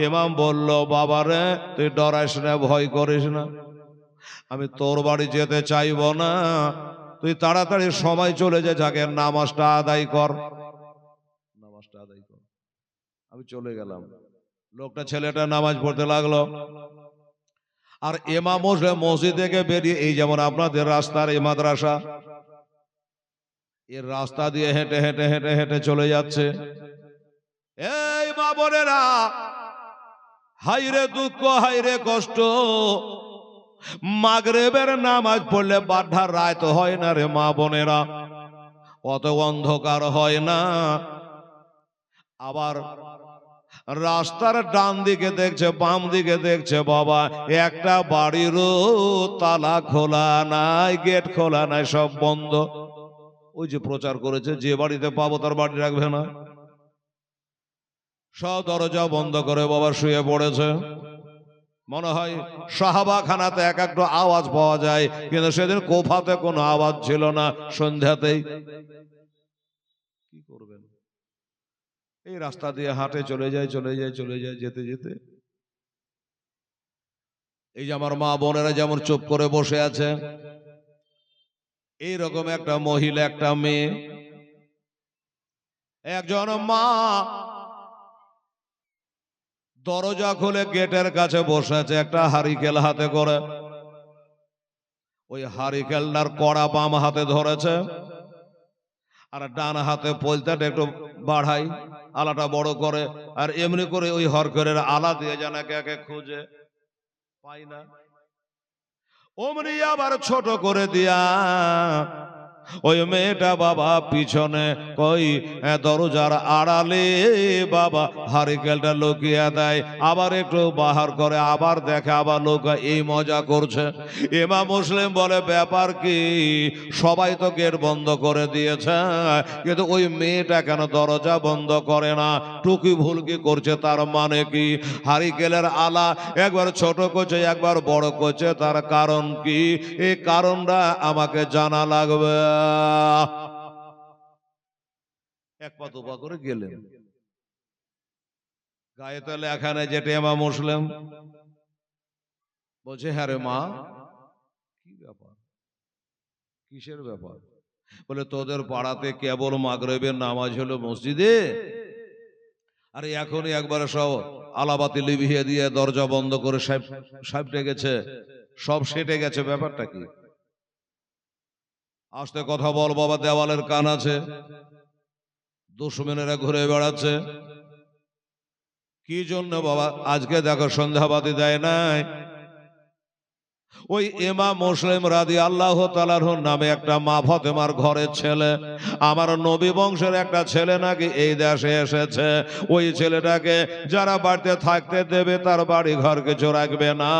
ইমাম বলল, বাবারে তুই ডরাইস না, ভয় করিস না, আমি তোর বাড়ি যেতে চাইব না, তুই তাড়াতাড়ি সময় চলে যা, যাকে নামাজটা আদায় কর, নামাজটা আদায় কর। আমি চলে গেলাম। লোকটা, ছেলেটা নামাজ পড়তে লাগলো। আর ইমাম বসলে মসজিদ থেকে বেরিয়ে এই যেমন আপনাদের রাস্তার এই মাদ্রাসা, এর রাস্তা দিয়ে হেঁটে হেঁটে হেঁটে হেঁটে চলে যাচ্ছে। এই মা বোনেরা, হাইরে দুঃখ, হাইরে কষ্ট, মাগরিবের নামাজ পড়লে বাড্ডার রাত হয় না রে মা বোনেরা, অত অন্ধকার হয় না। আবার রাস্তার ডান দিকে দেখছে, বাম দিকে দেখছে, বাবা একটা বাড়িরও তালা খোলা নাই, গেট খোলা নাই, সব বন্ধ। ওই যে প্রচার করেছে, যে বাড়িতে পাবো তার বাড়ি রাখবে না, সব দরজা বন্ধ করে বাবা শুয়ে পড়েছে। মনে হয় সাহাবাখানাতে এক একটা আওয়াজ পাওয়া যায়, কিন্তু সেদিন কোফাতে কোনো আওয়াজ ছিল না সন্ধ্যাতেই। কি করবেন? এই রাস্তা দিয়ে হাঁটে চলে যায় চলে যায় চলে যায়, যেতে যেতে এই যে আমার মা বোনেরা যেমন চুপ করে বসে আছে, এইরকম একটা মহিলা, একটা মেয়ে, একজন মা দরজা খুলে গেটের কাছে বসে আছে, একটা হারিকেল হাতে করে। ওই হারিকেলটার কড়া বাম হাতে ধরেছে, আর ডান হাতে পলতাটা একটু বাড়াই, আলাটা বড় করে, আর এমনি করে ওই হরকেলের আলা দিয়ে যেন একে একে খুঁজে পাই না, অমনি আবার ছোট করে দিয়া ওই মেয়েটা বাবা পিছনে কই দরজার আড়ালে বাবা হারিকেলটা লুকিয়ে দেয়, আবার একটু বাহার করে, আবার দেখে, আবার লোক এই মজা করছে। ইমাম মুসলিম বলে, ব্যাপার কি? সবাই তো গেট বন্ধ করে দিয়েছে, কিন্তু ওই মেয়েটা কেন দরজা বন্ধ করে না? টুকি ভুলকি করছে, তার মানে কি? হারিকেলের আলা একবার ছোট করছে, একবার বড় করছে, তার কারণ কি? এই কারণটা আমাকে জানা লাগবে। এক পা দুপা করে গেলেন, গায়ে তো লেখা নেই যেটা ইমাম মুসলিম। বলছে, হ্যাঁ রে মা, কি ব্যাপার, কিসের ব্যাপার? বলে, তোদের পাড়াতে কেবল মাগরিবের নামাজ হলো মসজিদে, আর এখনই একবারে সব আলাবাতি লিভিয়ে দিয়ে দরজা বন্ধ করে সাহেবটে গেছে, সব সেটে গেছে, ব্যাপারটা কি? আস্তে কথা বল বাবা, দেওয়ালের কান আছে, দুশমনেরা ঘুরে বেড়াচ্ছে। কি জন্য বাবা? আজকে দেখো সন্ধ্যাবাতি দেয় নাই। ওই ইমাম মুসলিম রাদিয়াল্লাহু তাআলার নামে একটা মা ফাতেমার ঘরের ছেলে, আমার নবী বংশের একটা ছেলে নাকি এই দেশে এসেছে। ওই ছেলেটাকে যারা বাড়িতে থাকতে দেবে তার বাড়ি ঘর কিছু রাখবে না,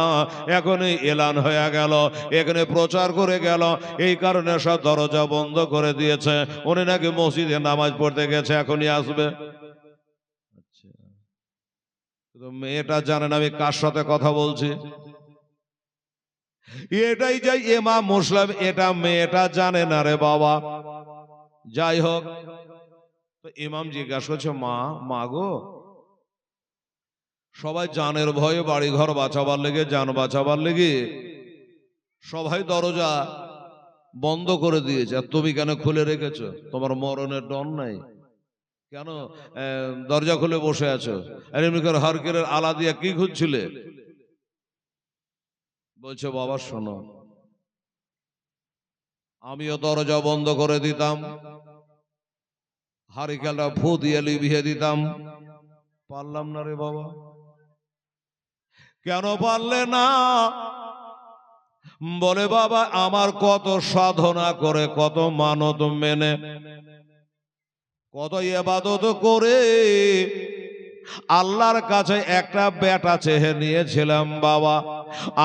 এখনই এলান হয়ে গেল, এখানে প্রচার করে গেল, এই কারণে সব দরজা বন্ধ করে দিয়েছে। উনি নাকি মসজিদে নামাজ পড়তে গেছে, এখনই আসবে। আচ্ছা, মেয়েটা জানেন আমি কার সাথে কথা বলছি? এটাই যাই ইমাম মুসলিম, এটা মেয়েটা জানে না রে বাবা। যাই হোক, তো ইমাম জিজ্ঞাসা করছে, মা, মা গো, সবাই জানের ভয়ে বাড়ি ঘর বাঁচাবার লেগে, জান বাঁচাবার লেগে সবাই দরজা বন্ধ করে দিয়েছে, আর তুমি কেন খুলে রেখেছো? তোমার মরণের ডর নাই? কেন দরজা খুলে বসে আছো? আর এমনি করে হরকেলের আলা দিয়া কি খুঁজছিলে? বলছে, বাবা শোনো, আমিও দরজা বন্ধ করে দিতাম, হারিকেলটা ফু দিয়ে লিভিয়ে দিতাম, পারলাম না রে বাবা। কেন পারলে না? বলে, বাবা আমার কত সাধনা করে, কত মানত মেনে, কত ইবাদত করে আল্লাহর কাছে একটা বেটা চেয়ে নিয়েছিলাম বাবা।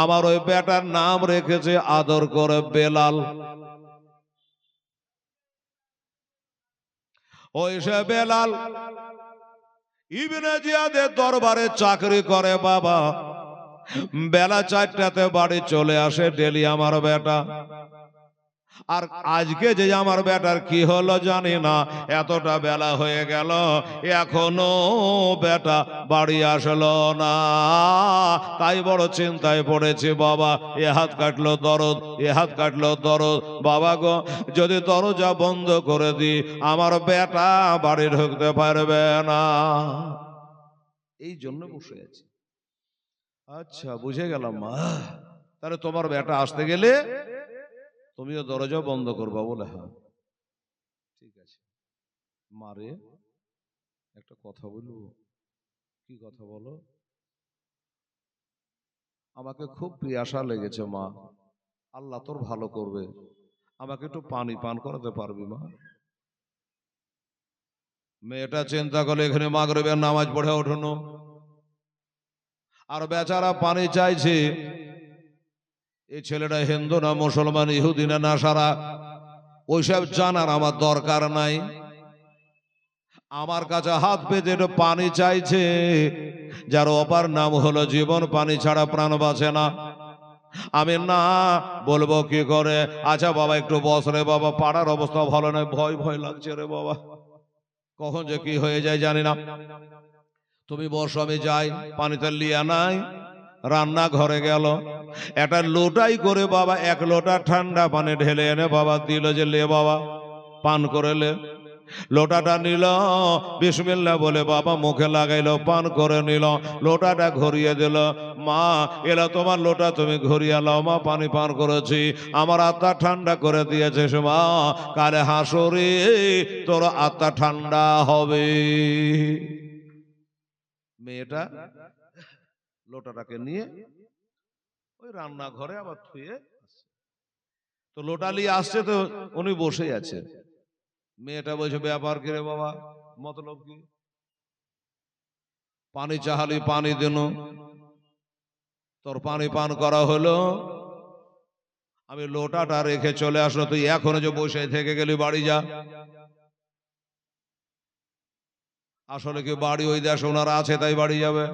আমার ওই বেটার নাম রেখেছে আদর করে বেলাল। ওই সে বেলাল ইবনে জিয়াদের দরবারে চাকরি করে বাবা। বেলা 4টাতে বাড়ি চলে আসে ডেলি আমার বেটা। আর আজকে যে আমার বেটার কি হলো জানি না, এতটা বেলা হয়ে গেল এখনো বেটা বাড়ি আসলো না। তাই বড় চিন্তায় পড়েছি বাবা, এ হাত কাটলো দরদ, এ হাত কাটলো দরদ। বাবা গো, যদি দরজা বন্ধ করে দিই আমার বেটা বাড়ি ঢুকতে পারবে না। এই জন্য বসে আছি। আচ্ছা, বুঝে গেলাম মা। তাহলে তোমার বেটা আসতে গেলে তুমিও দরজা বন্ধ করবা। বলে হ্যাঁ ঠিক আছে। মারে একটা কথা বলবো। কি কথা বলো? আমাকে খুব পিয়াসা লেগেছে মা, আল্লাহ তোর ভালো করবে, আমাকে একটু পানি পান করাতে পারবি মা? মেয়েটা চিন্তা করলে এখানে মাগরিবের নামাজ পড়ে ওঠুন, আর বেচারা পানি চাইছে। এই ছেলেটা হিন্দু না মুসলমান, ইহুদি না নাসারা, ওইসব জানার আমার দরকার নাই। আমার কাছে হাত পেতে একটু পানি চাইছে, যার অপার নাম হলো জীবন, পানি ছাড়া প্রাণ বাঁচে না। আমি না বলবো কি করে? আচ্ছা বাবা একটু বস রে বাবা, পাড়ার অবস্থা ভালো নয়, ভয় ভয় লাগছে রে বাবা, কখন যে কি হয়ে যায় জানি না। তুমি বসো, আমি যাই। পানিতে লিয়া নাই, রান্না ঘরে গেল, একটা লোটাই করে বাবা 1 লোটা ঠান্ডা পানি ঢেলে এনে বাবা দিল, যে লে বাবা পান করে লে। লোটাটা নিল, বিসমিল্লাহ বলে বাবা মুখে লাগাইলো, পান করে নিল, লোটাটা ঘুরিয়ে দিল। মা এলা তোমার লোটা, তুমি ঘুরিয়ে লাও মা, পানি পান করেছি, আমার আত্মা ঠান্ডা করে দিয়েছে মা, কালে হাসরে তোর আত্মা ঠান্ডা হবে। মেয়েটা লোটাটাকে নিয়ে ওই রান্নাঘরে আবার থুয়ে, তো লোটা নিয়ে আসছে, তো উনি বসেই আছে। মেয়েটা বলছে ব্যাপার কি রে বাবা, মতলব কি? পানি চাহালি পানি দিন, তোর পানি পান করা হলো, আমি লোটাটা রেখে চলে আসলো, তুই এখনো যে বসে থেকে গেলি, বাড়ি যা। আসলে কি বাড়ি ওই দেশ ওনারা আছে তাই বাড়ি যাবে?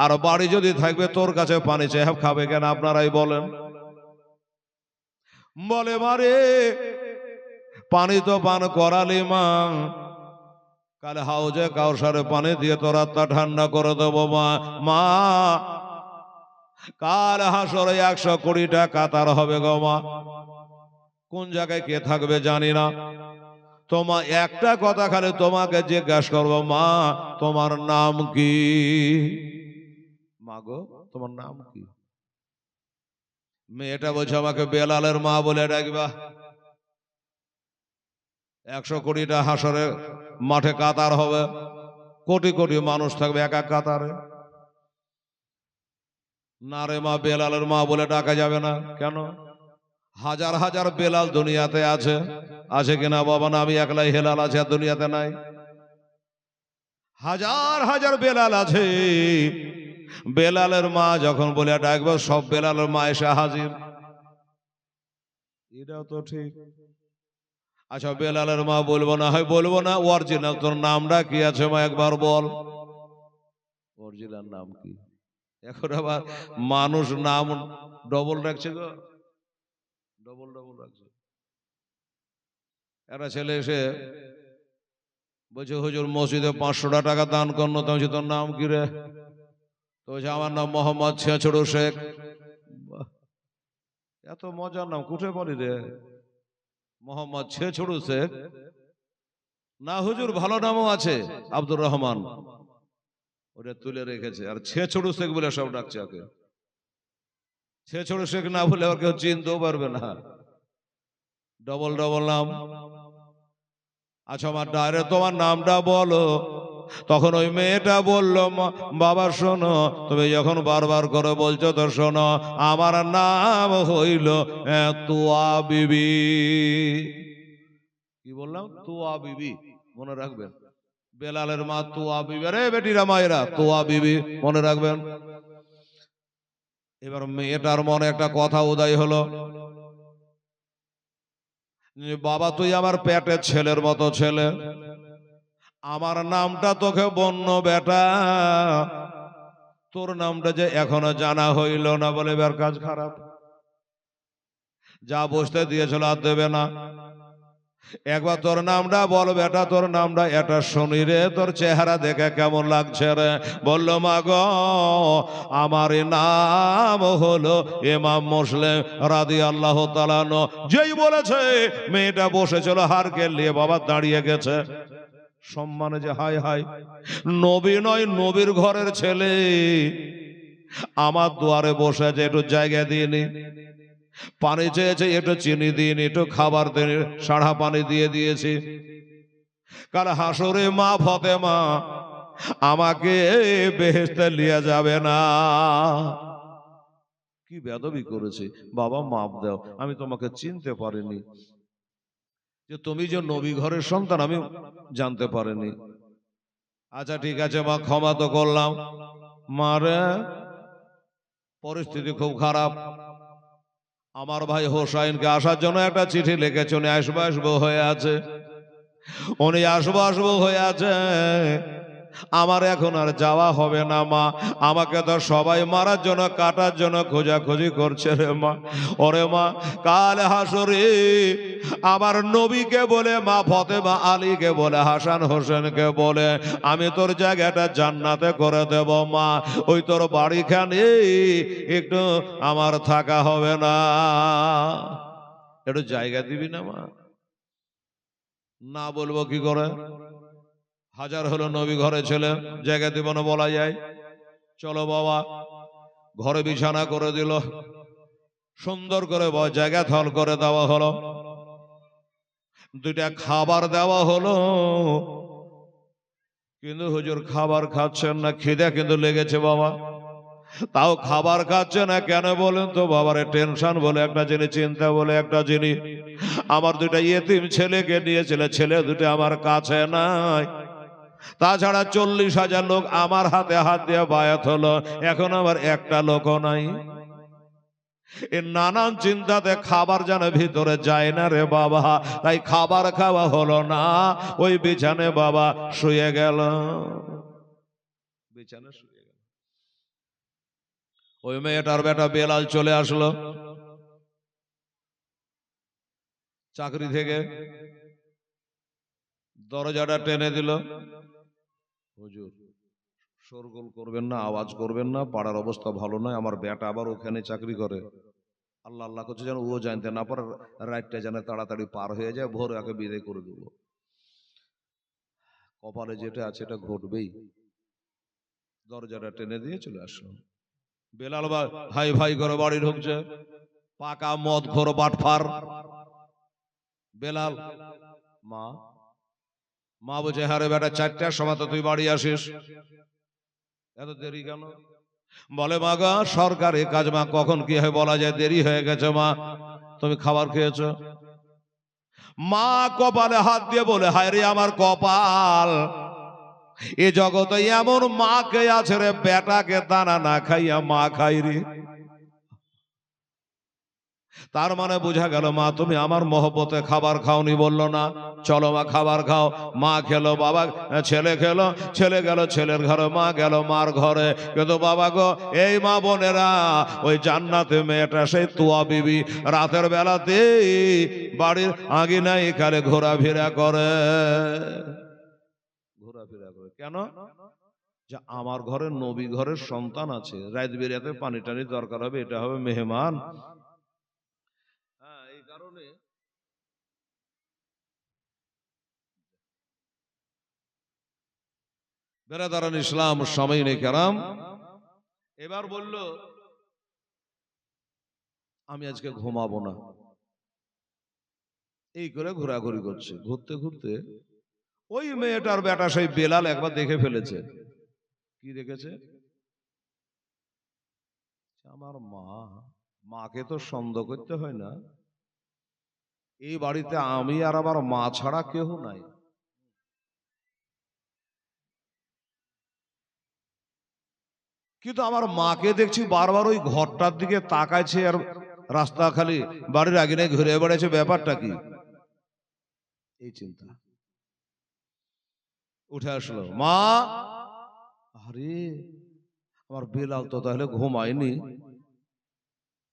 আর বাড়ি যদি থাকবে তোর কাছে পানি চেয়ে খাবে কেন? আপনারাই বলেন। বলে মারে পানি তো পান করালি মা, কাল হাউজে কাউসারে পানি দিয়ে তোর আত্মা ঠান্ডা করে দেবো মা। মা কাল হাসরে 120টা কাতার হবে গো মা, কোন জায়গায় কে থাকবে জানি না। তোমার একটা কথা খালি তোমাকে জিজ্ঞাসা করবো, মা তোমার নাম কি? মা গো তোমার নাম কি? মেয়েটা বলছে আমাকে বেলালের মা বলে ডাকবা। 120টা হাসরে মাঠে কাতার হবে, কোটি কোটি মানুষ থাকবে এক এক কাতারে। না রে মা, বেলালের মা বলে ডাকা যাবে না। কেন? হাজার হাজার বেলাল দুনিয়াতে আছে, আছে কিনা বাবা? না, আমি একলাই হেলাল আছে, আর দুনিয়াতে নাই। হাজার হাজার বেলাল আছে। বেলালের মা যখন বলে ডাকবে, সব বেলালের মা এসে হাজির। এটাও তো ঠিক। আচ্ছা বেলালের মা বলবো না, হয় বলবো না, অরিজিনাল তোর নামটা কি আছে মা একবার বল। অরিজিনাল নাম কি? এখন আবার মানুষ নাম ডবল রাখছে গো, ডবল ডবল রাখছে। একটা ছেলে এসে বলছে হুজুর মসজিদে 500টা টাকা দান করলো, তো বলছি তোর নাম কি রে? তো বলছে আমার নাম মোহাম্মদ ছেঁচড়ু শেখ। এত মজার নাম কুঠে বলি রে, মোহাম্মদ ছেঁচড়ু শেখ? না হুজুর ভালো নামও আছে, আব্দুর রহমান, ওটা তুলে রেখেছে। আর ছেঁচড়ু শেখ বলে সব ডাকছে ওকে। ছেঁচড়ু শেখ না বলে আর কেউ চিনতেও পারবে না, ডবল ডবল নাম। আচ্ছা আমার ডাইরেক্ট তোমার নামটা বলো। তখন ওই মেয়েটা বলল, বাবা শোনো, তুমি যখন বারবার করে বলছো তো শোনো, আমার নাম হইল তুয়া বিবি। কি বললাম? তুয়া বিবি, মনে রাখবেন। বেলালের মা তুয়া বিবি, রে বেটিরা মায়েরা তুয়া বিবি, মনে রাখবেন। এবার মেয়েটার মনে একটা কথা উদয় হলো, বাবা তুই আমার পেটের ছেলের মতো ছেলে, আমার নামটা তোকে বন্য বেটা, তোর নামটা যে এখনো জানা হইল না, বলে এবার কাজ খারাপ। যা বসতে দিয়েছিল আর দেবে না। একবার তোর নামটা বল বেটা, তোর নামটা এটা শুনি রে, তোর চেহারা দেখে কেমন লাগছে রে? বলল মা গো আমার নাম হলো ইমাম মুসলিম রাদিয়াল্লাহু তাআলা আনহু। যেই বলেছে মেয়েটা বসেছিল হারকে নিয়ে, বাবা দাঁড়িয়ে গেছে সম্মানে, যে হাই হাই, নবী নয় নবীর ঘরের ছেলে, আমার দুয়ারে বসে আছে, একটু জায়গা দিয়ে নি। পানি চেয়েছে, একটু চিনি দিয়ে নি, একটু খাবার দিয়ে সাড়া পানি দিয়ে দিয়েছি। কাল হাসরে মা ফাতেমা আমাকে বেহেশতে নিয়ে যাবে না। কি বেয়াদবি করেছি, বাবা মাফ দাও, আমি তোমাকে চিনতে পারিনি, যে তুমি যে নবী ঘরের সন্তান আমি জানতে পারিনি। আচ্ছা ঠিক আছে মা, ক্ষমা তো করলাম। মারে পরিস্থিতি খুব খারাপ, আমার ভাই হোসাইনকে আসার জন্য একটা চিঠি লিখেছে, উনি আসবো আসবো হয়ে আছে, উনি আসবো আসবো হয়ে আছে, আমার এখন আর যাওয়া হবে না মা, আমাকে তো সবাই মারার জন্য কাটার জন্য খোঁজাখুঁজি করছে রে মা। ওরে মা, কাল হাসরে আমার নবীকে বলে, মা ফাতেমা আলীকে বলে, হাসান হোসেনকে বলে আমি তোর জায়গাটা জান্নাতে করে দেব মা, ওই তোর বাড়িখানে একটু আমার থাকা হবে না, একটু জায়গা দিবি না মা? না বলবো কি করে, হাজার হলো নবী ঘরে ছেলে, জায়গা দিব না বলা যায়? চলো বাবা, ঘরে বিছানা করে দিল, সুন্দর করে জায়গা থল করে দেওয়া হলো, দুইটা খাবার দেওয়া হলো, কিন্তু হুজুর খাবার খাচ্ছেন না, খিদে কিন্তু লেগেছে বাবা, তাও খাবার খাচ্ছে না কেন বলেন তো? বাবারে টেনশন বলে একটা জিনিস, চিন্তা বলে একটা জিনিস, আমার দুইটা ইয়েতিম ছেলেকে নিয়েছিল, ছেলে দুটো আমার কাছে নাই, তাছাড়া 40,000 লোক আমার হাতে হাত দিয়ে বায়াত হলো, এখন আমার একটা লোকও নাই। এই নানান চিন্তাতে খাবার যেন ভিতরে যায় না রে বাবা, তাই খাবার খাওয়া হলো না, ওই বিছানে বাবা শুয়ে গেল, বিছানে শুয়ে গেল। ওই মেয়েটার বেটা বেলাল চলে আসলো চাকরি থেকে, দরজাটা টেনে দিল, হুজুর শোরগোল করবেন না, আওয়াজ করবেন না, পাড়ার অবস্থা ভালো নয়, আমার বেটা আবার ওখানে চাকরি করে, আল্লাহ আল্লাহ করছে যেন ও জানতে না পারে, রাতটা যেন তাড়াতাড়ি পার হয়ে যায়, ভোরে আগে বিদায় করে দেব, কপালে যেটা আছে এটা ঘটবেই। দরজাটা টেনে দিয়ে চলে আসলো। বেলাল ভাই ভাই করে বাড়ি ঢুকছে, পাকা মদ ঘোর বাটফার। বেলাল মা মা বলছে, হ্যাঁ রে বেটা, 4টার সময় তো তুই বাড়ি আসিস, এত দেরি কেন? বলে মা গো সরকারি কাজ মা, কখন কি হয় বলা যায়, দেরি হয়ে গেছে মা, তুমি খাবার খেয়েছো? মা কপালে হাত দিয়ে বলে, হায় রে আমার কপাল, এ জগতে এমন মা কে আছে রে, বেটাকে দানা না খাইয়া মা খাই রে। তার মানে বোঝা গেল মা তুমি আমার মহব্বতে খাবার খাওনি, বললো না চলো মা খাবার খাও, মা খেলো, বাবা ছেলে খেলো, ছেলে গেল ছেলের ঘরে, মা গেল মার ঘরে, কিন্তু বাবা গো এই মা বোনেরা, ওই জান্নাতে মেয়েটা সেই তুয়া বিবি রাতের বেলাতে বাড়ির আঙিনায় এখানে ঘোরাফেরা করে, ঘোরাফেরা করে কেন? যে আমার ঘরে নবী ঘরের সন্তান আছে, রাত বেরিয়াতে পানি টানি দরকার হবে, এটা হবে মেহমান, এই কারণে বেরাদারান ইসলাম সামাইনে কেরাম, এবার বলল আমি আজকে ঘুমাবো না, এই করে ঘোরাঘুরি করছে, ঘুরতে ঘুরতে ওই মেয়েটার বেটা সেই বেলাল একবার দেখে ফেলেছে। কি দেখেছে? আমার মা, মাকে তো সন্দেহ করতে হয় না, এই বাড়িতে আমি আর আমার মা ছাড়া কেউ নাই, কিন্তু আমার মাকে দেখছি বারবার ওই ঘরটার দিকে তাকাইছে, আর রাস্তা খালি বাড়ির আগে ঘুরে বেড়াচ্ছে, ব্যাপারটা কি? এই চিন্তা উঠে আসলো, মা, আরে আমার বেলাল তো তাহলে ঘুমায়নি,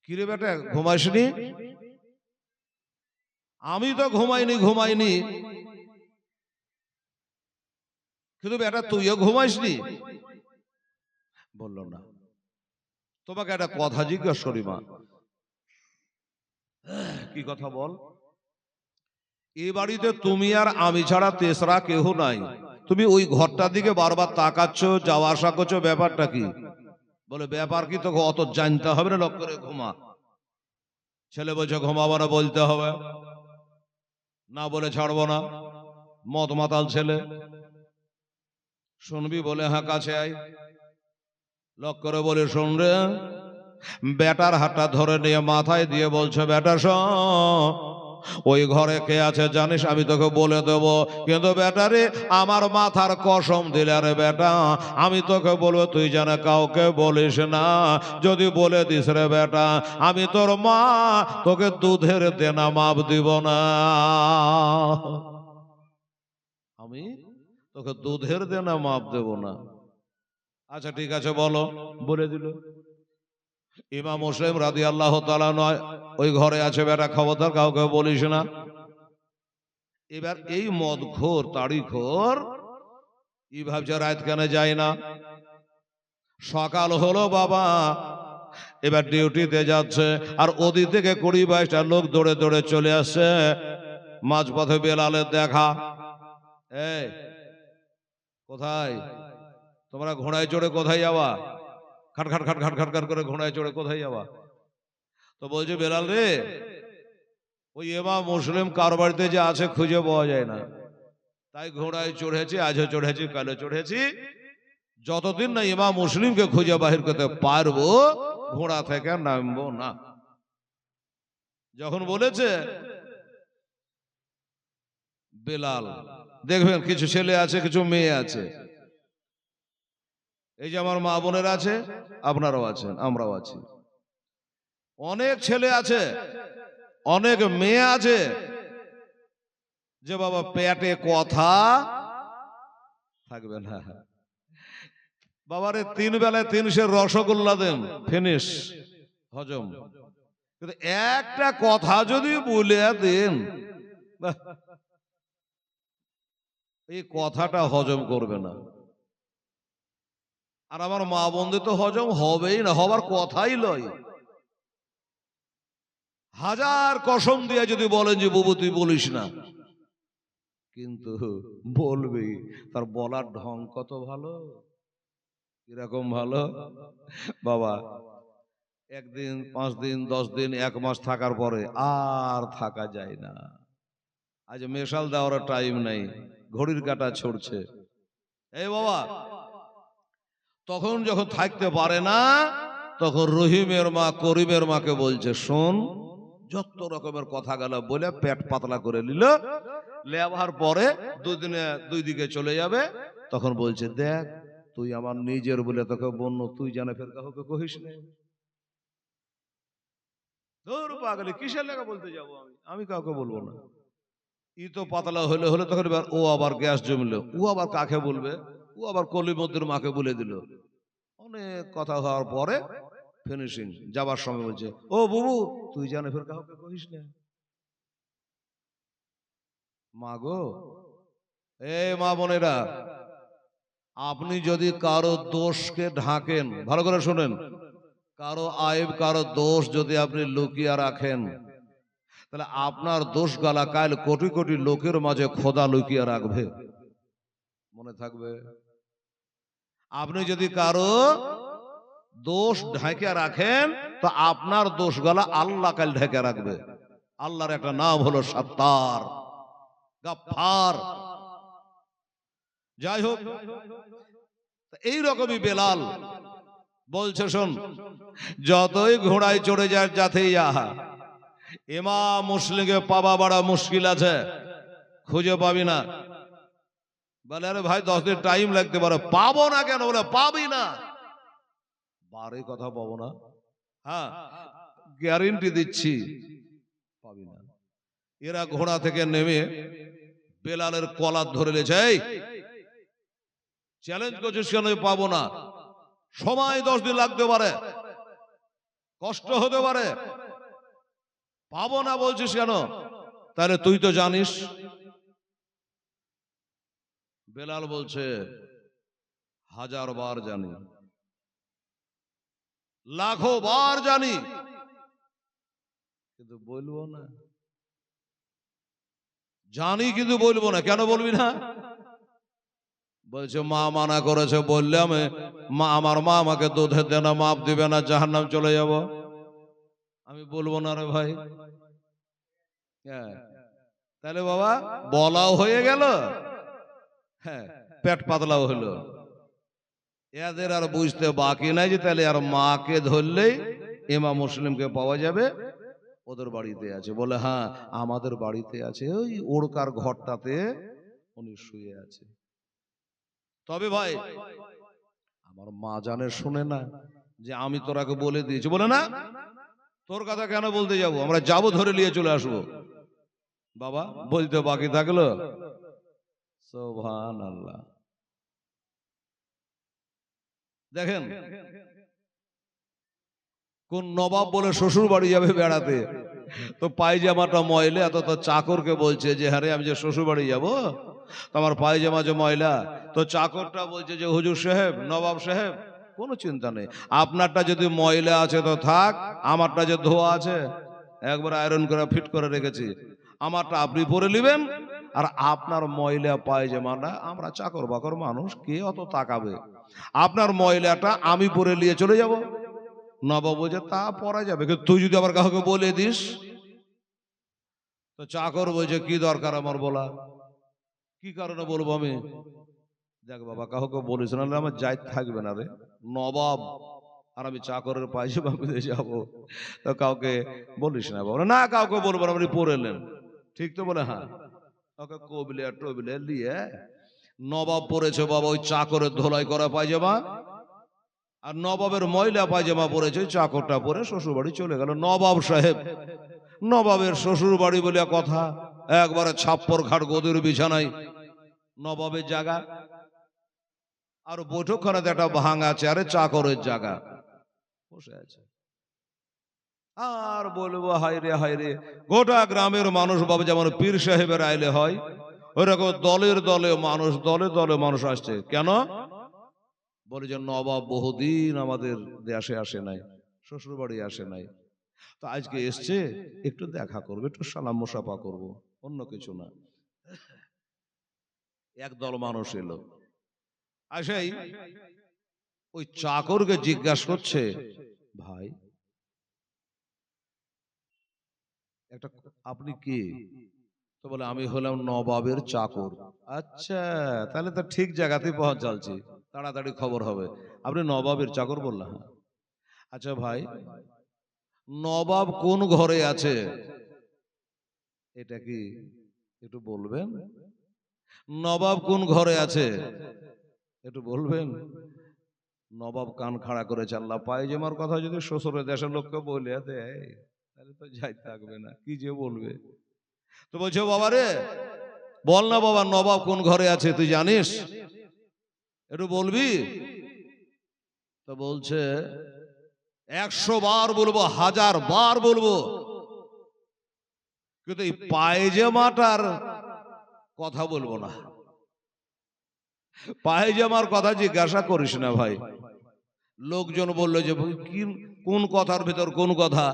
কিরে বেটা ঘুমাইসনি? আমি তো ঘুমাইনি, কিন্তু বেটা তুইও ঘুমাইসনি? বললো না। তোমাকে একটা কথা জিজ্ঞেস করি মা। কি কথা বল? এই বাড়িতে তুমি আর আমি ছাড়া তেসরা কেউ নাই, তুমি ওই ঘরটার দিকে বারবার তাকাচ্ছ, যাওয়া আসা করছো, ব্যাপারটা কি? বলে ব্যাপার কি, তোকে অত জানতে হবে না, লক করে ঘুমা। ছেলে বলছে ঘুমাবো না, বলতে হবে, না বলে ছাড়বো না। মদ মাতাল ছেলে। শুনবি বলে হ্যাঁ কাছে আয়। লক করে বলে শোন রে, বেটার হাতটা ধরে নিয়ে মাথায় দিয়ে বলছে বেটা শোন, ওই ঘরে কে আছে জানিস? আমি তোকে বলে দেব, কিন্তু বেটারে আমার মাথার কসম দিলে রে বেটা, আমি তোকে বলবো তুই যেন কাউকে বলিস না। যদি বলে দিস রে বেটা, আমি তোর মা, তোকে দুধের দেনা মাপ দিব না। আমি তোকে দুধের দেনা মাপ দেব না। আচ্ছা ঠিক আছে বলো, বলে দিল। ইমাম মুসলিম রাদিয়াল্লাহু তাআলা নয়, ওই ঘরে আছে বেটা, খবরদার কাউকে বলিস না। এবার এই মদখোর তাড়িখোর ই ভাবছে রাত কেন যায় না। সকাল হলো বাবা, এবার ডিউটিতে যাচ্ছে, আর ওদিক থেকে 20-22টা লোক দৌড়ে দৌড়ে চলে আসছে। মাঝপথে বেলালের দেখা। এই কোথায় তোমরা? ঘোড়ায় চড়ে কোথায় যাওয়া? খাট খাট খাট খাট খাট খাট করে ঘোড়ায় চড়ে কোথায় যাওয়া? তো বলছে বেলাল রে, ওই ইমাম মুসলিম কার বাড়িতে যে আছে খুঁজে পাওয়া যায় না, তাই ঘোড়ায় চড়েছি, আজও চড়েছি, কালও চড়েছি, যতদিন না ইমাম মুসলিমকে খুঁজে বাহির করতে পারবো ঘোড়া থেকে নামবো না। যখন বলেছে বেলাল, দেখবেন কিছু ছেলে আছে, কিছু মেয়ে আছে, এই যে আমার মা বোনের আছে, আপনারাও আছেন, আমরাও আছি, অনেক ছেলে আছে, অনেক মেয়ে আছে, যে বাবা পেটে কথা থাকবে না। বাবারে 3 বেলায় 300 রসগোল্লা দেন, ফিনিশ, হজম। কিন্তু একটা কথা যদি বলে দেন, এই কথাটা হজম করবে না। আর আমার মা বোনদের তো হজম হবেই না, হবার কথাই লয়। হাজার কসম দিয়ে যদি বলেন যে বুবু তুই বলিস না, কিন্তু বলবি, তার বলার ঢং কত ভালো, কিরকম ভালো বাবা। একদিন, 5 দিন, 10 দিন, 1 মাস থাকার পরে আর থাকা যায় না। আজ মেশাল দেওয়ার টাইম নেই, ঘড়ির কাঁটা ছড়ছে। এই বাবা, তখন যখন থাকতে পারে না, তখন রহিমের মা করিমের মাকে বলছে শোন, যত রকমের কথা গেল বলে পেট পাতলা করে নিল। লেবার পরে 2 দিনে 2 দিকে চলে যাবে। তখন বলছে দেখ, তুই আমার নিজের বলে তোকে বন্য, তুই জানে ফের কাউকে কহিস না। ধুর পাগলি, কিসের লেগে বলতে যাবো আমি? আমি কাউকে বলবো না। ই তো পাতলা হলে হলে, তখন এবার ও আবার গ্যাস জমলো, ও আবার কাকে বলবে, ও আবার কলিমদ্দুর মাকে বলে দিল। অনেক কথা হওয়ার পরে ফিনিশিং, যাবার সময় বলছে ও বুবু তুই জানে ফের কাউকে কহিস না। মা গো, এ মা বোনেরা, আপনি যদি কারো দোষকে ঢাকেন, ভালো করে শুনেন, কারো আইব, কারো দোষ যদি আপনি লুকিয়ে রাখেন, তাহলে আপনার দোষ গালা কাল কোটি কোটি লোকের মাঝে খোদা লুকিয়ে রাখবে, মনে থাকবে। আপনি যদি কারো দোষ ঢেকে রাখেন, তো আপনার দোষ গলা আল্লাহ কাল ঢেকে রাখবে। আল্লাহর একটা নাম হলো সত্তার, গাফফার। যাই হোক, এইরকমই বেলাল বলছে শোন, যতই ঘোড়ায় চড়ে যায় যাতেই যাহা, ইমাম মুসলিমকে পাওয়া বড় মুশকিল আছে, খুঁজে পাবি না। বলে আরে ভাই 10 দিন টাইম লাগতে পারে। পাবো না কেন? বলে পাবি না। বারে কথা পাবো না, হ্যাঁ গ্যারেন্টি দিচ্ছি পাবি না। এরা ঘোড়া থেকে নেমে বেলালের কলার ধরে লেছে, এই চ্যালেঞ্জ করছিস কেন? পাবো না, সময় 10 দিন লাগতে পারে, কষ্ট হতে পারে, পাবো না বলছিস কেন? তাহলে তুই তো জানিস। বেলাল বলছে 1000 বার জানি, লাখো বার জানি, কিন্তু বলবো না। জানি কিন্তু বলবো না। কেন বলবি না? বলছে মা মানা করেছে, বললাম মা, আমার মা আমাকে দুধের দেনা মাপ দিবে না, জাহান্নাম চলে যাব। আমি বলবো না রে ভাই। হ্যাঁ, তাহলে বাবা বলাও হয়ে গেল, হ্যাঁ পেট পাতলাও হলো। এদের আর বুঝতে বাকি নাই যে তাহলে আর মাকে ধরলেই ইমাম মুসলিমকে পাওয়া যাবে, ওদের বাড়িতে আছে। বলে হ্যাঁ আমাদের বাড়িতে আছে, ওই ওরকার ঘরটাতে উনি শুয়ে আছে। তবে ভাই আমার মা জানে, শুনে না যে আমি তোরাকে বলে দিয়েছি। বলে না, তোর কথা কেন বলতে যাব, আমরা যাবো ধরে নিয়ে চলে আসবো। বাবা বলতে বাকি থাকলো। সুবহানাল্লাহ। দেখেন কোন নবাব বলে শ্বশুর বাড়ি যাবে বেড়াতে, তো পায়জামাটা ময়লা, এত তো চাকরকে বলছে যে হ্যাঁ আমি যে শ্বশুর বাড়ি যাবো, তো আমার পায়জামা যে ময়লা, তো চাকরটা বলছে যে হুজুর সাহেব, নবাব সাহেব কোনো চিন্তা নেই, আপনারটা যদি ময়লা আছে তো থাক, আমারটা যে ধোয়া আছে একবার আয়রন করে ফিট করে রেখেছি, আমারটা আপনি পরে নেবেন, আর আপনার ময়লা পায়জামাটা, আমরা চাকর বাকর মানুষ, কে অত তাকাবে, আপনার ময়লাটা আমি পরে নিয়ে চলে যাব। নবাব বলছে তা পরা যাবে, কিন্তু তুই যদি আবার কাউকে বলে দিস, তো চাকর বলছে কি দরকার আমার বলা, কি কারণে বলবো আমি। দেখ বাবা কাউকে বলিস না, আমার যাই থাকবে না রে, নবাব আর আমি চাকরের পায়জামা পেতে যাবো, তো কাউকে বলিস না বাবা। না কাউকে বলবো না, আপনি পরে নেন। ঠিক তো বলে হ্যাঁ, ওকে কবিলে টবিলে নিয়ে নবাব পরেছে বাবা ওই চাকরের ধোলাই করা পায়জামা, আর নবাবের ময়লা পায়জামা পরেছে, চাকরটা পরে শ্বশুর বাড়ি চলে গেল। নবাব সাহেব, নবাবের শ্বশুর বাড়ি বলে কথা, একবারে ছাপ্পর ঘাট গদির বিছানায় নবাবের জায়গা, আর বৈঠকখানাতে একটা ভাঙা চেয়ারে চাকরের জায়গা বসে আছে। আর বলবো হায় রে, গোটা গ্রামের মানুষ বাবা যেমন পীর সাহেবের আইলে হয়, ওইরকম দলের দলে মানুষ, দলে দলে মানুষ আসছে। কেন? বলে যে নবাব বহুদিন আমাদের দেশে আসে নাই, শ্বশুর বাড়ি আসে নাই, তো আজকে এসছে, একটু দেখা করবে, একটু সালাম মুসাফা করবো, অন্য কিছু না। একদল মানুষ এলো, আসাই ওই চাকরকে জিজ্ঞাসা করছে, ভাই একটা, আপনি কি? তো বলে আমি হলাম নবাবের চাকর। আচ্ছা তাহলে তো ঠিক জায়গাতে পৌঁছাচ্ছি, তাড়াতাড়ি খবর হবে। আপনি নবাবের চাকর? বললাম হ্যাঁ। আচ্ছা ভাই নবাব কোন ঘরে আছে এটা কি একটু বলবেন? নবাব কোন ঘরে আছে একটু বলবেন? নবাব কান খাড়া করেছে, আল্লাহ পায়জামার কথা যদি শ্বশুরের দেশের লোককে বলে দেয় তাহলে তো যাই থাকবে না, কি যে বলবে। তো বলছে বাবা রে বল না বাবা, নবাব কোন ঘরে আছে তুই জানিস, একটু বলবি? তো বলছে 100 বার বলবো, 1000 বার বলবো, কিন্তু এই পায়জামাটার কথা বলবো না। পায়জামার কথা জিজ্ঞাসা করিস না ভাই। লোকজন বললো যে কোন কথার ভিতর কোন কথা?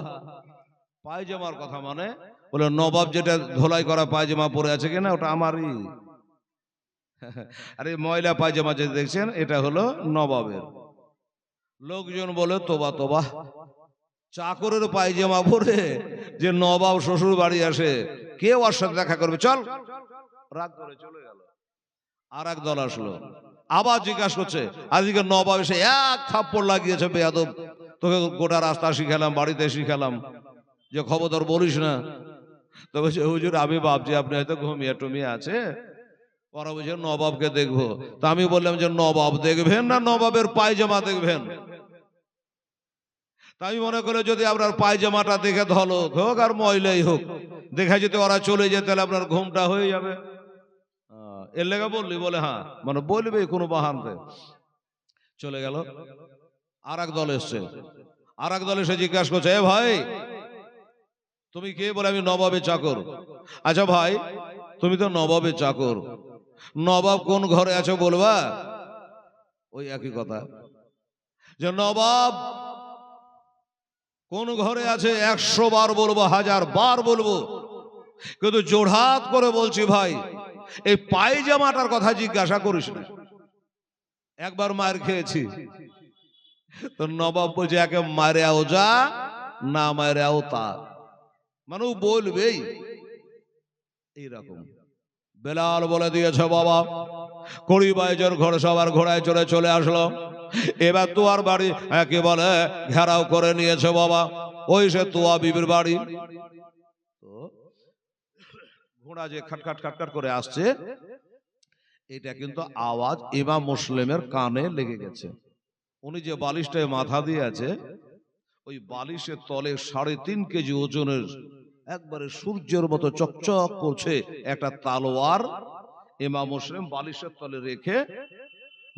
পায়জামার কথা মানে বলে নবাব যেটা ধোলাই করা পায়জামা পরে আছে কিনা ওটা আমারই। আরে ময়লা পায়জামা যে দেখছেন এটা হলো নবাবের। লোকজন বলে তোবা তোবা, চাকরের পায়জামা পরে যে নবাব শ্বশুর বাড়ি আসে, কে ওর সাথে দেখা করবে, চল। রাগ করে চলে গেল। আর এক দল আসলো, আবার জিজ্ঞাসা করছে, আজকে নবাব এসে এক থাপ্পড় লাগিয়েছে, বেয়াদব তোকে গোটা রাস্তা শিখালাম, বাড়িতে শিখালাম যে খবরদার বলিস না। তো বলছে হুজুর আমি ভাবছি আপনি হয়তো ঘুমিয়ে টুমিয়ে আছে, পরে বলছে নবাবকে দেখবো। তা আমি বললাম যে নবাব দেখবেন না নবাবের পায়জামা দেখবেন? তাই মনে করে যদি আপনার পায়জামাটা দেখে ধলক হোক আর ময়লাই হোক, দেখা যেতে ওরা চলে যেতে, তাহলে আপনার ঘুমটা হয়ে যাবে। এর লেগে বললি? বলে হ্যাঁ, মানে বলবে কোনো বাহানতে। চলে গেল। আর এক দল এসছে, আর এক দল এসে জিজ্ঞাসা করছে, এ ভাই তুমি কে? বলে আমি নবাবের চাকর। আচ্ছা ভাই তুমি তো নবাবের চাকর, নবাব কোন ঘরে আছে বলবা? ওই একই কথা, যে নবাব কোন ঘরে আছে 100 বার বলবো, 1000 বার বলবো, কিন্তু জোড়হাত করে বলছি ভাই এই পায়জামাটার কথা জিজ্ঞাসা করিস না। একবার মার খেয়েছি, তো নবাব বলছে একে মারেও যা, না মারেও তা, মানে ও বলবেই এইরকম। বেলাল বলে দিয়েছে বাবা, কুড়ি বাইজের ঘোড়া সবার ঘোড়ায় চড়ে চলে আসলো। এবার তুয়ার বাড়ি কি বলে ঘেরাও করে নিয়েছে বাবা, ওই সে তুয়া বিবির বাড়ি। তো ঘোড়া যে খাটখাট খাটখাট করে আসছে, এটা কিন্তু আওয়াজ ইমাম মুসলিমের কানে লেগে গেছে। উনি যে বালিশটায় মাথা দিয়ে আছে, ওই বালিশের তলে 3.5 কেজি ওজনের একবারে সূর্যের মতো চকচক করছে একটা তালোয়ার ইমাম মুসলিম বালিশের তলে রেখে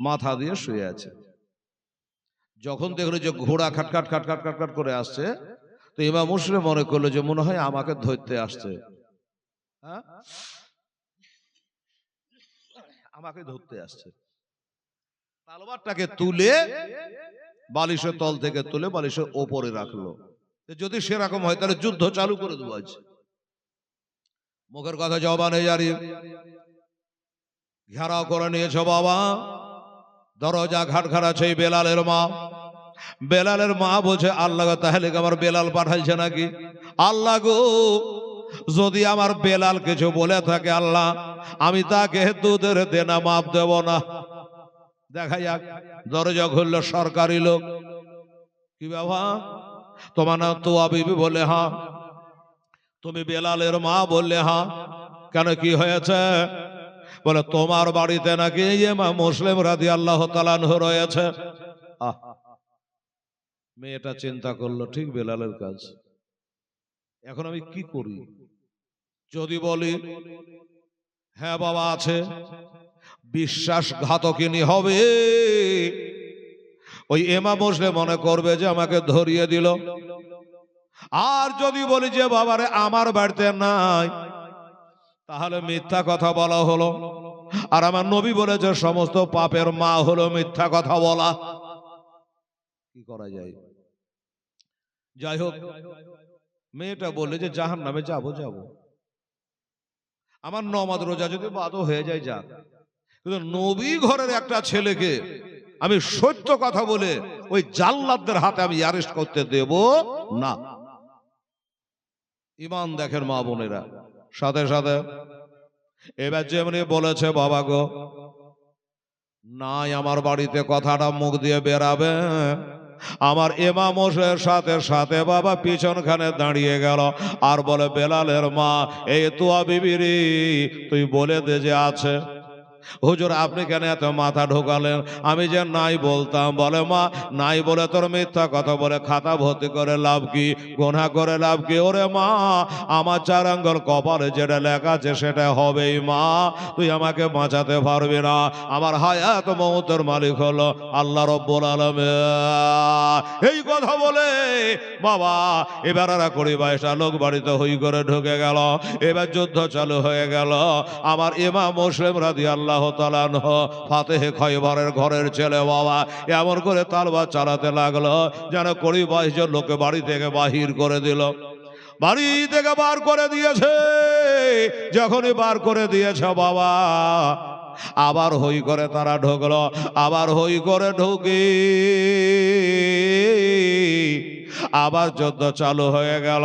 মাথা দিয়ে শুয়ে আছে। যখন দেখলো যে ঘোড়া খাটখাট খাটখাট খাটখাট করে আসছে, তো ইমাম মুসলিম মনে করলো যে মনে হয় আমাকে ধরতে আসছে, হ্যাঁ আমাকে ধরতে আসছে। তালোয়ারটাকে তুলে বালিশের তল থেকে তুলে বালিশের ওপরে রাখলো, যদি সেরকম হয় তাহলে যুদ্ধ চালু করে দেবো আজ। মুখের কথা জবানে জারি, ঘেরাও করে নিয়েছে বাবা। দরজা ঘাটঘাট আছে বেলালের মা। বেলালের মা বলছে আল্লাহ তাহলে আমার বেলাল পাঠাইছে নাকি? আল্লাহ গো, যদি আমার বেলাল কিছু বলে থাকে আল্লাহ, আমি তাকে দুধের দেনা মাপ দেব না। দেখা যাক। দরজা খুললো সরকারি লোক। কি বাবা, তোমার নাম তুয়া বিবি? বলে হ্যাঁ। তুমি বেলালের মা? বললে হ্যাঁ। কেন, কি হয়েছে? বলে তোমার বাড়িতে নাকি ইমাম মুসলিম রাদিয়াল্লাহু তাআলা আনহু রয়েছে। মেয়েটা চিন্তা করলো, ঠিক বেলালের কাজ। এখন আমি কি করি? যদি বলি হ্যাঁ বাবা আছে, বিশ্বাসঘাতকিনী হবে। ওই ইমাম মুসলিম মনে করবে যে আমাকে ধরিয়ে দিল। আর যদি বলি যে বাবারে আমার বাড়িতে নাই, তাহলে মিথ্যা কথা বলা হলো। আর আমার নবী বলেছে সমস্ত পাপের মা হলো মিথ্যা কথা বলা। কি করা যায়? যাই হোক, মেয়েটা বললে যে জাহান্নামে যাবো যাবো, আমার নমাজ রোজা যদি বাদও হয়ে যায় যাক, কিন্তু নবী ঘরের একটা ছেলেকে আমি সত্য কথা বলে ওই জাল্লাদদের হাতে আমি অ্যারেস্ট করতে দেব না। ইমান দেখেন মা বোনেরা। সাথে সাথে এবার যেমনি বলেছে বাবা গো, নাই আমার বাড়িতে কথাটা মুখ দিয়ে বেরাবে, আমার ইমাম হোসেনের সাথে সাথে বাবা পিছনখানে দাঁড়িয়ে গেল আর বলে বেলালের মা, এই তুয়া বিবিরি তুই বলে দে যে আছে। হুজুর আপনি কেন এত মাথা ঢোকালেন? আমি যে নাই বলতাম। বলে মা, নাই বলে তোর মিথ্যা কথা বলে খাতা ভর্তি করে লাভ কি, গোনা করে লাভ কি? ওরে মা, আমার 4 আঙ্গুল কপালে যেটা লেখা আছে সেটা হবেই মা, তুই আমাকে বাঁচাতে পারবি না। আমার হায়াত মওতের মালিক হলো আল্লাহ রাব্বুল আলামিন। এই কথা বলে বাবা এবার আর 20-22টা লোক বাড়িতে হই করে ঢুকে গেল। এবার যুদ্ধ চালু হয়ে গেল। আমার ইমাম মুসলিম রাদিয়াল্লাহু তাআলা আনহু ফাতেহে খয়বরের ঘরের ছেলে বাবা এমন করে তলওয়ার চালাতে লাগলো যেন 20-22 জন লোককে বাড়ি থেকে বাহির করে দিল। বাড়ি থেকে বার করে দিয়েছে। যখনই বার করে দিয়েছে বাবা, আবার হই করে তারা ঢুকলো। আবার হই করে ঢুকি আবার যুদ্ধ চালু হয়ে গেল।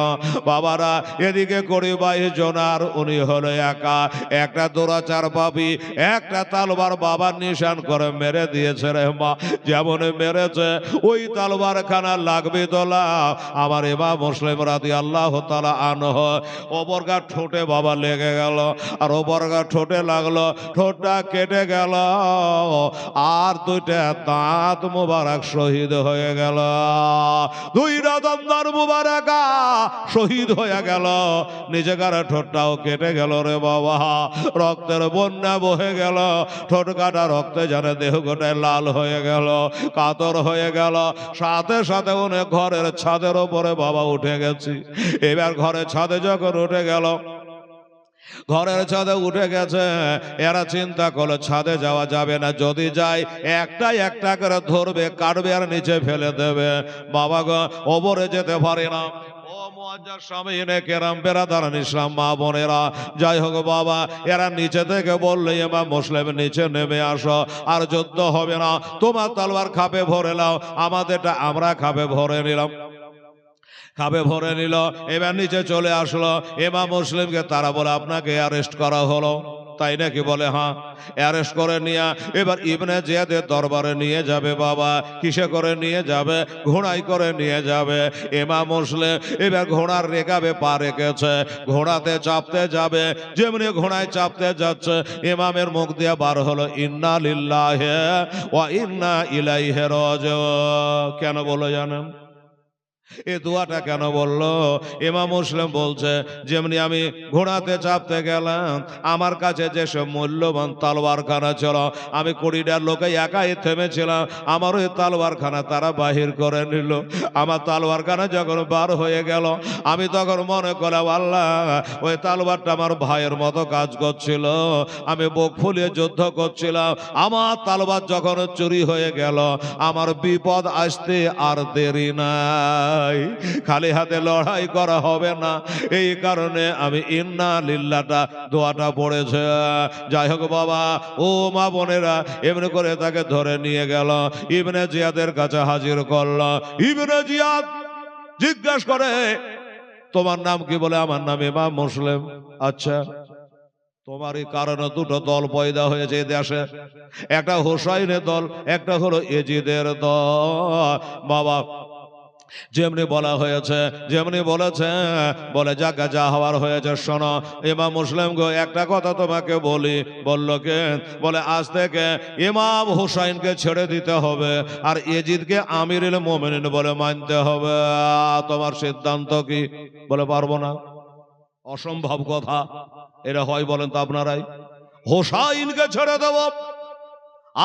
বাবারা এদিকে 20-22 জন, আর উনি হলো একা। একটা দৌড়াচার পাবি, একটা তালবার বাবার নিশান করে মেরে দিয়েছে রে মা। যেমন মেরেছে ওই তালবার খানা লাগবে তোলা আমার ইমাম মুসলিম রাদিয়াল্লাহু তাআলা আনহু ওপরকার ঠোঁটে বাবা লেগে গেল। আর ওপরকার ঠোঁটে লাগলো, ঠোঁটটা কেটে গেল। আর 2টা দাঁত মুবারক শহীদ হয়ে গেল। 2টা দন্দার মুবারকা শহীদ হয়ে গেল। নিজেকার ঠোঁটটাও কেটে গেল রে বাবা। রক্তের বন্যা বহে গেল। ঠোঁট কাটা রক্তে যেন দেহ গোটায় লাল হয়ে গেল, কাতর হয়ে গেল। সাথে সাথে অনেক ঘরের ছাদের ওপরে বাবা উঠে গেছি। এবার ঘরের ছাদে যখন উঠে গেল, ঘরের ছাদে উঠে গেছে, এরা চিন্তা করলো ছাদে যাওয়া যাবে না, যদি যাই একটা একটা করে ধরবে, কাটবে আর নিচে ফেলে দেবে। বাবা গো ওপরে যেতে পারে না। ও মুআজ্জাজ সামিনে কেরাম বেরাদারান ইসলাম মা বোনেরা, যাই হোক বাবা, এরা নিচে থেকে বললে ইমাম মুসলিম নিচে নেমে আসো, আর যুদ্ধ হবে না, তোমার তলোয়ার খাপে ভরে নাও, আমাদেরটা আমরা খাপে ভরে নিলাম। খাবে ভরে নিল, এবার নিচে চলে আসলো। ইমাম মুসলিমকে তারা বলে আপনাকে অ্যারেস্ট করা হলো, তাই নাকি? বলে হ্যাঁ। অ্যারেস্ট করে নিয়ে এবার ইবনে জিয়াদের দরবারে নিয়ে যাবে বাবা। কিসে করে নিয়ে যাবে? ঘোড়ায় করে নিয়ে যাবে। ইমাম মুসলিম এবার ঘোড়ার রেখাবে পা রেখেছে, ঘোড়াতে চাপতে যাবে, যেমনি ঘোড়ায় চাপতে যাচ্ছে ইমামের মুখ দিয়ে বার হলো ইন্না লিল্লাহি ওয়া ইন্না ইলাইহি রাজিউন। কেন বলো জানেন? এই দোয়াটা কেন বললো? ইমাম মুসলিম বলছে, যেমনি আমি ঘোড়াতে চাপতে গেলাম, আমার কাছে যেসব মূল্যবান তালওয়ারখানা ছিল, আমি কুড়িটার লোকে একাই থেমেছিলাম, আমার ওই তালওয়ারখানা তারা বাহির করে নিল। আমার তালওয়ারখানা যখন বার হয়ে গেল, আমি তখন মনে করলাম আল্লাহ, ওই তালওয়ারটা আমার ভাইয়ের মতো কাজ করছিল, আমি বুক ফুলিয়ে যুদ্ধ করছিলাম, আমার তালওয়ার যখন চুরি হয়ে গেল, আমার বিপদ আসতে আর দেরি নাই, খালি হাতে লড়াই করা হবে না, এই কারণে আমি ইন্না লিল্লাহটা দোয়াটা পড়েছে। যাই হোক বাবা, ও মা বোনেরা, এমনি করে তাকে ধরে নিয়ে গেল, ইবনে জিয়াদের কাছে হাজির করল। ইবনে জিয়াদ জিজ্ঞাসা করে, তোমার নাম কি? বলে আমার নাম ইমাম মুসলিম। আচ্ছা, তোমার এই কারণে দুটো দল পয়দা হয়েছে এই দেশে, একটা হোসাইনের দল, একটা হলো এজিদের দল। বাবা যেমনি বলা হয়েছে, যেমনি বলেছে, বলে যাকে যা হওয়ার হয়েছে শোনো। ইমাম মুসলিম গো, একটা কথা তোমাকে বলি। বলল কে? বলে আজ থেকে ইমাম হুসাইনকে ছেড়ে দিতে হবে, আর এজিদকে আমিরুল মুমিনিন বলে মানতে হবে। তোমার সিদ্ধান্ত কি? বলে পারবো না, অসম্ভব কথা। এটা হয় বলেন তো আপনারাই? হুসাইনকে ছেড়ে দেব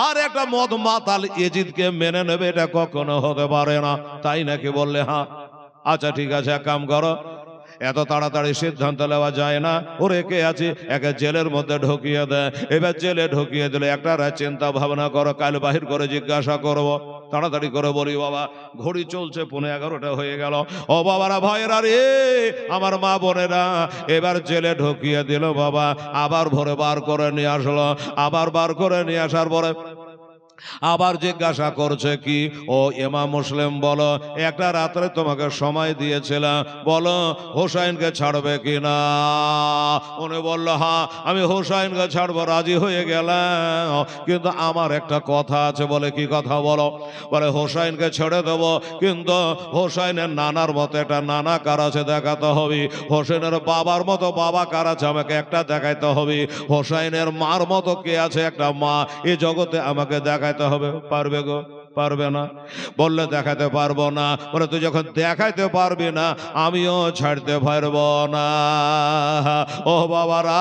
আর একটা মদ মাতাল এজিদকে মেনে নেবে, এটা কখনো হতে পারে না, তাই নাকি? বললে হ্যাঁ। আচ্ছা ঠিক আছে, এক কাম করো, এত তাড়াতাড়ি সিদ্ধান্ত নেওয়া যায় না, ও রেখে আছি, একে জেলের মধ্যে ঢুকিয়ে দেয়। এবার জেলে ঢুকিয়ে দিলে একটা রাত চিন্তা ভাবনা করো, কাল বাহির করে জিজ্ঞাসা করবো। তাড়াতাড়ি করে বলি বাবা, ঘড়ি চলছে 11:30 হয়ে গেল। ও বাবারা, ভাইয়েরা রে, আমার মা বোনেরা, এবার জেলে ঢুকিয়ে দিল বাবা। আবার ভোরে বার করে নিয়ে আসলো, আবার বার করে নিয়ে আসার পরে আবার জিজ্ঞাসা করছে কি? ও ইমাম মুসলিম, বলো, একটা রাত্রে তোমাকে সময় দিয়েছিলাম, বলো হোসাইনকে ছাড়বে কিনা? উনি বলল হ্যাঁ, আমি হোসাইনকে ছাড়বো, রাজি হয়ে গেলাম, কিন্তু আমার একটা কথা আছে। বলে কি কথা? বলো। বলে হোসাইনকে ছেড়ে দেবো, কিন্তু হোসাইনের নানার মতো একটা নানা কার আছে দেখাতে হবে, হোসেনের বাবার মতো বাবা কার আছে আমাকে একটা দেখাইতে হবে, হোসাইনের মার মতো কে আছে একটা মা এই জগতে আমাকে দেখাইতে হবে। পারবে গো? পারবে না। বললে দেখাতে পারবো না। বলে তুই যখন দেখাইতে পারবি না, আমিও ছাড়তে পারবো না। ও বাবারা,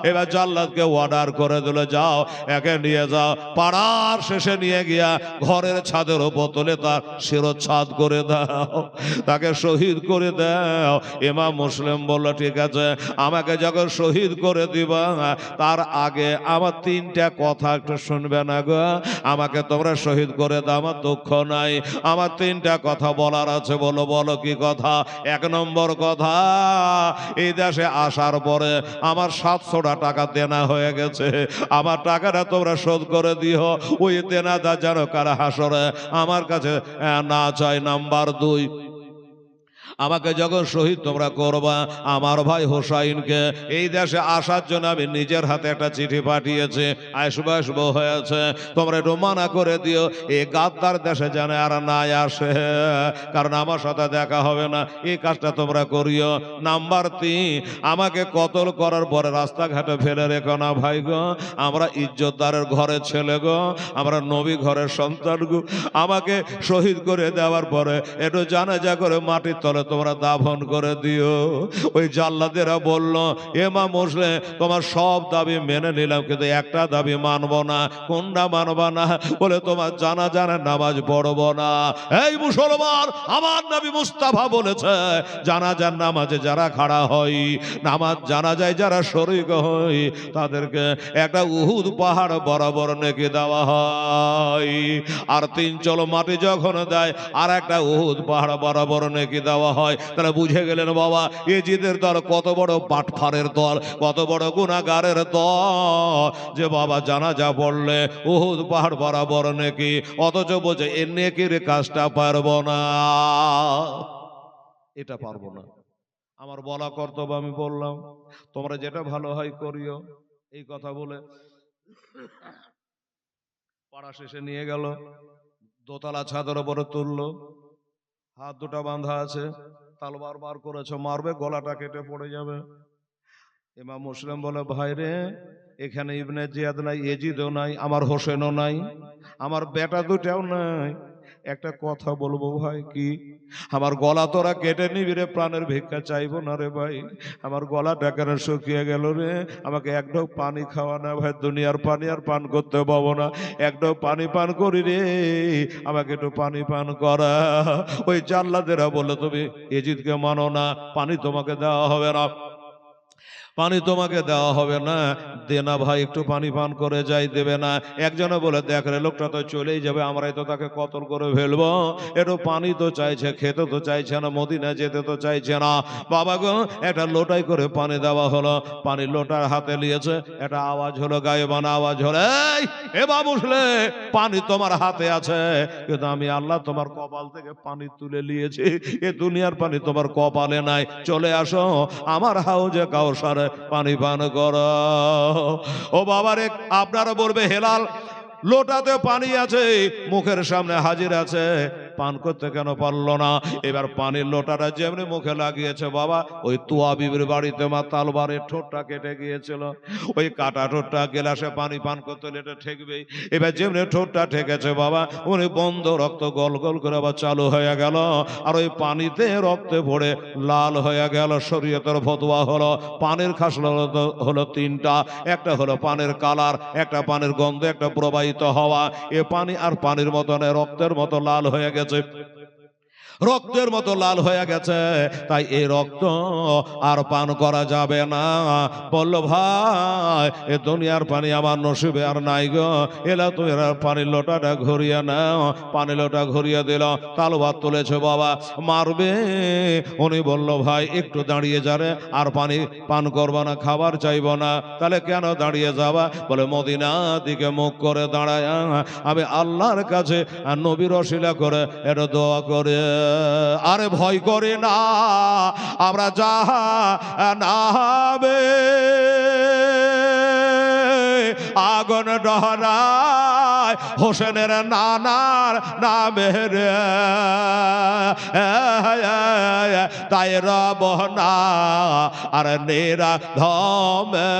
এবার জাল্লাদকে অর্ডার করে দিল, যাও একে নিয়ে যাও, পাড়ার শেষে নিয়ে গিয়া ঘরের ছাদের উপর তুলে তার শিরোচ্ছেদ করে দাও, তাকে শহীদ করে দাও। ইমাম মুসলিম বলল ঠিক আছে, আমাকে যখন শহীদ করে দিবা, তার আগে আমার তিনটা কথা একটু শুনবে না গো? আমাকে তোমরা শহীদ করে দাও, আমার দুঃখ নাই, আমার তিনটা কথা বলার আছে। বলো, বলো কি কথা? এক নম্বর কথা, এই দেশে আসার পরে আমার 700 টাকা দেনা হয়ে গেছে, আমার টাকাটা তোমরা শোধ করে দিও, ওই দেনাটা যেন কারা হাসরে আমার কাছে না চাই। নাম্বার 2, আমাকে যখন শহীদ তোমরা করবা, আমার ভাই হোসাইনকে এই দেশে আসার জন্য আমি নিজের হাতে একটা চিঠি পাঠিয়েছি, আসবো হয়েছে, তোমরা একটু মানা করে দিও, এই গাদ্দার দেশে যেন আর না আসে, কারণ আমার সাথে দেখা হবে না, এই কাজটা তোমরা করিও। নাম্বার 3, আমাকে কতল করার পরে রাস্তাঘাটে ফেলে রেখো না ভাই গো, আমরা ইজ্জতদারের ঘরের ছেলে গো, আমরা নবী ঘরের সন্তান গো, আমাকে শহীদ করে দেওয়ার পরে একটু জানাজা করে মাটির তলে তোমরা দাফন করে দিও। ওই জাল্লাদেরা বলল, ইমাম মুসলিম তোমার সব দাবি মেনে নিলাম, কিন্তু একটা দাবি মানবো না। কোনটা মানবা না? বলে তোমার জানাজার নামাজ পড়বো না। এই মুসলমান, আমার নবী মুস্তাফা বলেছে, জানাজার নামাজে যারা খাড়া হয়, নামাজ জানাজায় যারা শরীক হয়, তাদেরকে একটা উহুদ পাহাড় বরাবর নেকি দেওয়া হয়, আর 3 চলো মাটি যখন দেয়, আর একটা উহুদ পাহাড় বরাবর নেকি দেওয়া হয়। তাহলে বুঝে গেলেন বাবা এজিদের দল কত বড় বাটফারের দল, কত বড় গুনাহগারের দল, যে বাবা জানাজা পড়লে উহুদ পাহাড় বরাবর নেকি, অথচ বোঝে এ নেকির কাজটা পারবো না, এটা পারবো না। আমার বলা কর্তব্য, আমি বললাম তোমরা যেটা ভালো হয় করিও, এই কথা বলে পাড়া শেষে নিয়ে গেল, দোতলা ছাদের উপরে তুললো, হাত দুটা বাঁধা আছে, তালবার বার করেছে, মারবে গলাটা কেটে পড়ে যাবে। ইমাম মুসলিম বলে ভাই রে, এখানে ইবনে জিয়াদ নাই, এজিদও নাই, আমার হোসেনও নাই, আমার বেটা দুটাও নাই, একটা কথা বলবো ভাই, কি আমার গলা তোরা কেটে নিবি রে, প্রাণের ভিক্ষা চাইবো না রে ভাই, আমার গলাটা কেন শুকিয়ে গেল রে, আমাকে এক ঢোক পানি খাওয়া না ভাই, দুনিয়ার পানি আর পান করতে পাবো না, এক ঢোক পানি পান করি রে, আমাকে একটু পানি পান করা। ওই জাল্লাদেরা বললো তুমি এজিদকে মানো না, পানি তোমাকে দেওয়া হবে না, পানি তোমাকে দেওয়া হবে না, দে না ভাই একটু পানি পান করে যাই, দেবে না। একজনে বলে দেখ রে, লোকটা তো চলেই যাবে, আমরাই তো তাকে কতল করে ফেলবো, একটু পানি তো চাইছে, খেতে তো চাইছে না, মদিনা যেতে তো চাইছে না। বাবা গো, একটা লোটাই করে পানি দেওয়া হলো, পানি লোটার হাতে নিয়েছে, একটা আওয়াজ হলো, গায়েবানা আওয়াজ হলো, এই এ বাবুসলে, পানি তোমার হাতে আছে, কিন্তু আমি আল্লাহ তোমার কপাল থেকে পানি তুলে নিয়েছি, এ দুনিয়ার পানি তোমার কপালে নাই, চলে আসো আমার হাউজে কাউসারে পানি পান কর। ও বাবারে, আপনারা বলবে হেলাল লোটাতে পানি আছে, মুখের সামনে হাজির আছে, পান করতে কেন পারলো না? এবার পানির লোটাটা যেমনি মুখে লাগিয়েছে বাবা, ওই তুয়া বিবির বাড়িতে মা তালবারের ঠোঁটটা কেটে গিয়েছিল, ওই কাটা ঠোঁটটা গেলাসে পানি পান করতে হলে এটা ঠেকবেই। এবার যেমনি ঠোঁটটা ঠেকেছে বাবা, উনি বন্ধ, রক্ত গল গল করে আবার চালু হয়ে গেল, আর ওই পানিতে রক্তে ভরে লাল হয়ে গেল। শরীয়তের ফতোয়া হলো পানির খাসলা হলো তিনটা, একটা হলো পানির কালার, একটা পানির গন্ধ, একটা প্রবাহিত হওয়া। এ পানি আর পানির মতন রক্তের মতো লাল হয়ে গেছে, রক্তের মতো লাল হয়ে গেছে, তাই এই রক্ত আর পান করা যাবে না। বলল ভাই এ দুনিয়ার পানি আমার নসিবে আর নাই গো, এলা তুমি পানির লোটাটা ঘুরিয়ে নাও। পানি লোটা ঘুরিয়ে দিল, তালবাদ তুলেছে বাবা, মারবে। উনি বলল ভাই একটু দাঁড়িয়ে যাবে, আর পানি পান করবো না, খাবার চাইবো না। তাহলে কেন দাঁড়িয়ে যাবা? বলে মদিনা দিকে মুখ করে দাঁড়ায় আমি আল্লাহর কাছে আর নবীর ওসিলা করে এটা দোয়া করে, আরে ভয় করে না, আমরা জাহান্নামে আগুন ডহরায় হোসেনের নানার নামের, তাই রব না আর নেরা ধমে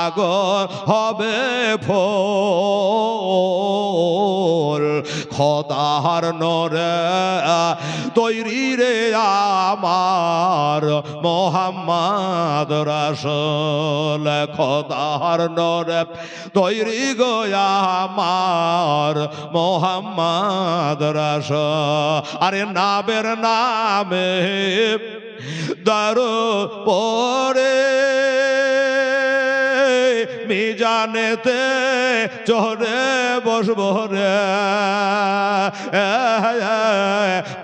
আগুন হবে ফোল। খোদার নূরে তৈরি রে আমার মোহাম্মদ রাসূল, খোদার নূরে তৈরি গো আমার মোহাম্মদ রাসূল। আরে নামের নামে দারু পরে মিজানেতে চড়ে বসবো রে,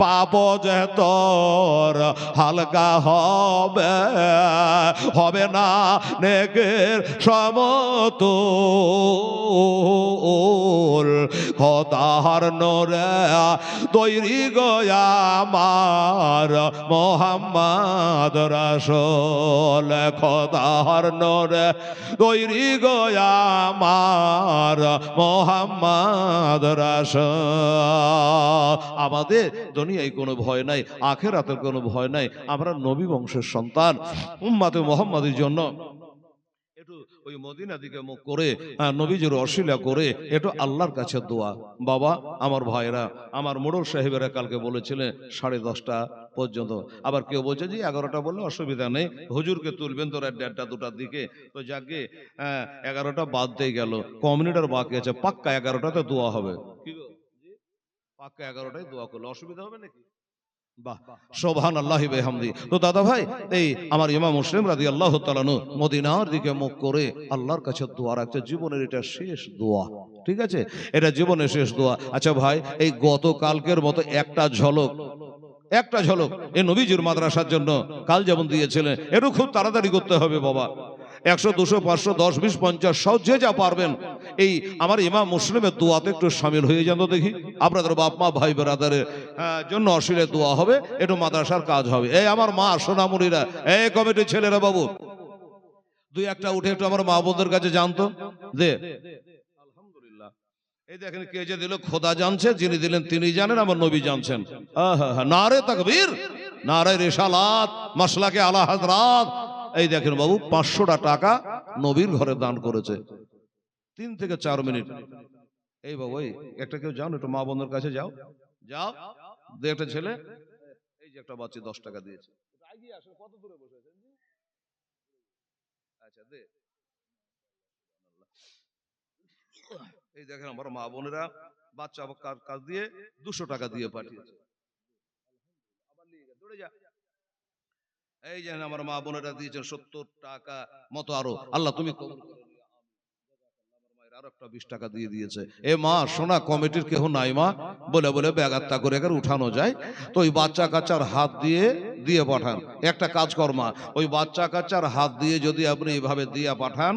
পাপ যে তোর হালকা হবে, হবে না নেকের সমতুল। খোদার নূরে তৈরি গো আমার মোহাম্মদ রাসূল, খোদার নূরে তৈরি গো আমার মোহাম্মদ রাসূল। আমাদের দুনিয়ায় কোনো ভয় নাই, আখিরাতের কোনো ভয় নাই, আমরা নবী বংশের সন্তান, উম্মতে মুহাম্মাদের জন্য একটু ওই মদিনা দিকে মুখ করে নবীজির অশিলা করে একটু আল্লাহর কাছে দোয়া। বাবা আমার ভাইরা, আমার মোড়ল সাহেবেরা কালকে বলেছিলেন 10:30 পর্যন্ত, আবার কেউ বলছে যে 11টা বললে অসুবিধা নেই, হুজুরকে তুলবেন তোরা 1:30 2টার দিকে, তো যাকে 11টা বাদ দিয়ে গেল, কমিউনিটার বাকি আছে, পাক্কা 11টাতে দোয়া হবে, কি গো পাক্কা 11টায় দোয়া করলে অসুবিধা হবে নাকি? বাহ, সুবহানাল্লাহি ওয়া বিহামদি। তো দাদা ভাই, এই আমার ইমাম মুসলিম রাদিয়াল্লাহু তাআলা আনহু মদিনার দিকে মুখ করে আল্লাহর কাছে দোয়া রাখতে, জীবনের এটা শেষ দোয়া, ঠিক আছে, এটা জীবনের শেষ দোয়া। আচ্ছা ভাই, এই গতকালকের মতো একটা ঝলক একটা ঝলক এই নবীজির মাদ্রাসার জন্য কাল যেমন দিয়েছিলেন, একটু খুব তাড়াতাড়ি করতে হবে বাবা। 100, 200, 500, 10, 20, 50 সব যে যা পারবেন এই আমার ইমাম মুসলিমের দোয়াতে একটু শামিল হয়ে যান তো দেখি। আপনাদের বাপ মা ভাই বেরাদারের জন্য অশিলে দোয়া হবে, একটু মাদ্রাসার কাজ হবে। এই আমার মা সোনামুড়িরা, এই কমিটির ছেলেরা বাবু, দুই একটা উঠে একটু আমার মা বোনদের কাছে জানতো দে। আলহামদুলিল্লাহ, এই দেখেন কে যে দিল খোদা জানছে, যিনি দিলেন তিনি জানেন, আমার নবী জানছেন। নারে তাকবীর, নারে রিসালাত, মাসলাকে আলা হযরত। এই দেখেন বাবু 500টা টাকা নবীর ঘরে দান করেছে। 3 থেকে 4 মিনিট। এই বাবু এই একটা কেউ যাও একটু মা বোনদের কাছে যাও, যাও দে একটা ছেলে, এই যে একটা বাচ্চা 10 টাকা দিয়েছে। কত দূরে বসে আছেন? আচ্ছা দে। এই দেখেন আমার মা বোনেরা বাচ্চা কাজ দিয়ে 200 টাকা দিয়ে পাঠিয়েছে। আবার নিয়ে যা, দৌড়ে যা। এই যে আমার মা বোনেরা দিয়েছেন 70 টাকা মতো আরো, আল্লাহ তুমি কবুল করো। আরো একটা 20 টাকা দিয়ে দিয়েছে। এ মা সোনা কমিটির কেহ নাই মা, বলে বলে ব্যাগাত্তা করে উঠানো যায়, তো ওই বাচ্চা কাচ্চার হাত দিয়ে পাঠান। একটা কাজ কর মা, ওই বাচ্চা কাচ্চার হাত দিয়ে যদি আপনি এইভাবে দিয়ে পাঠান,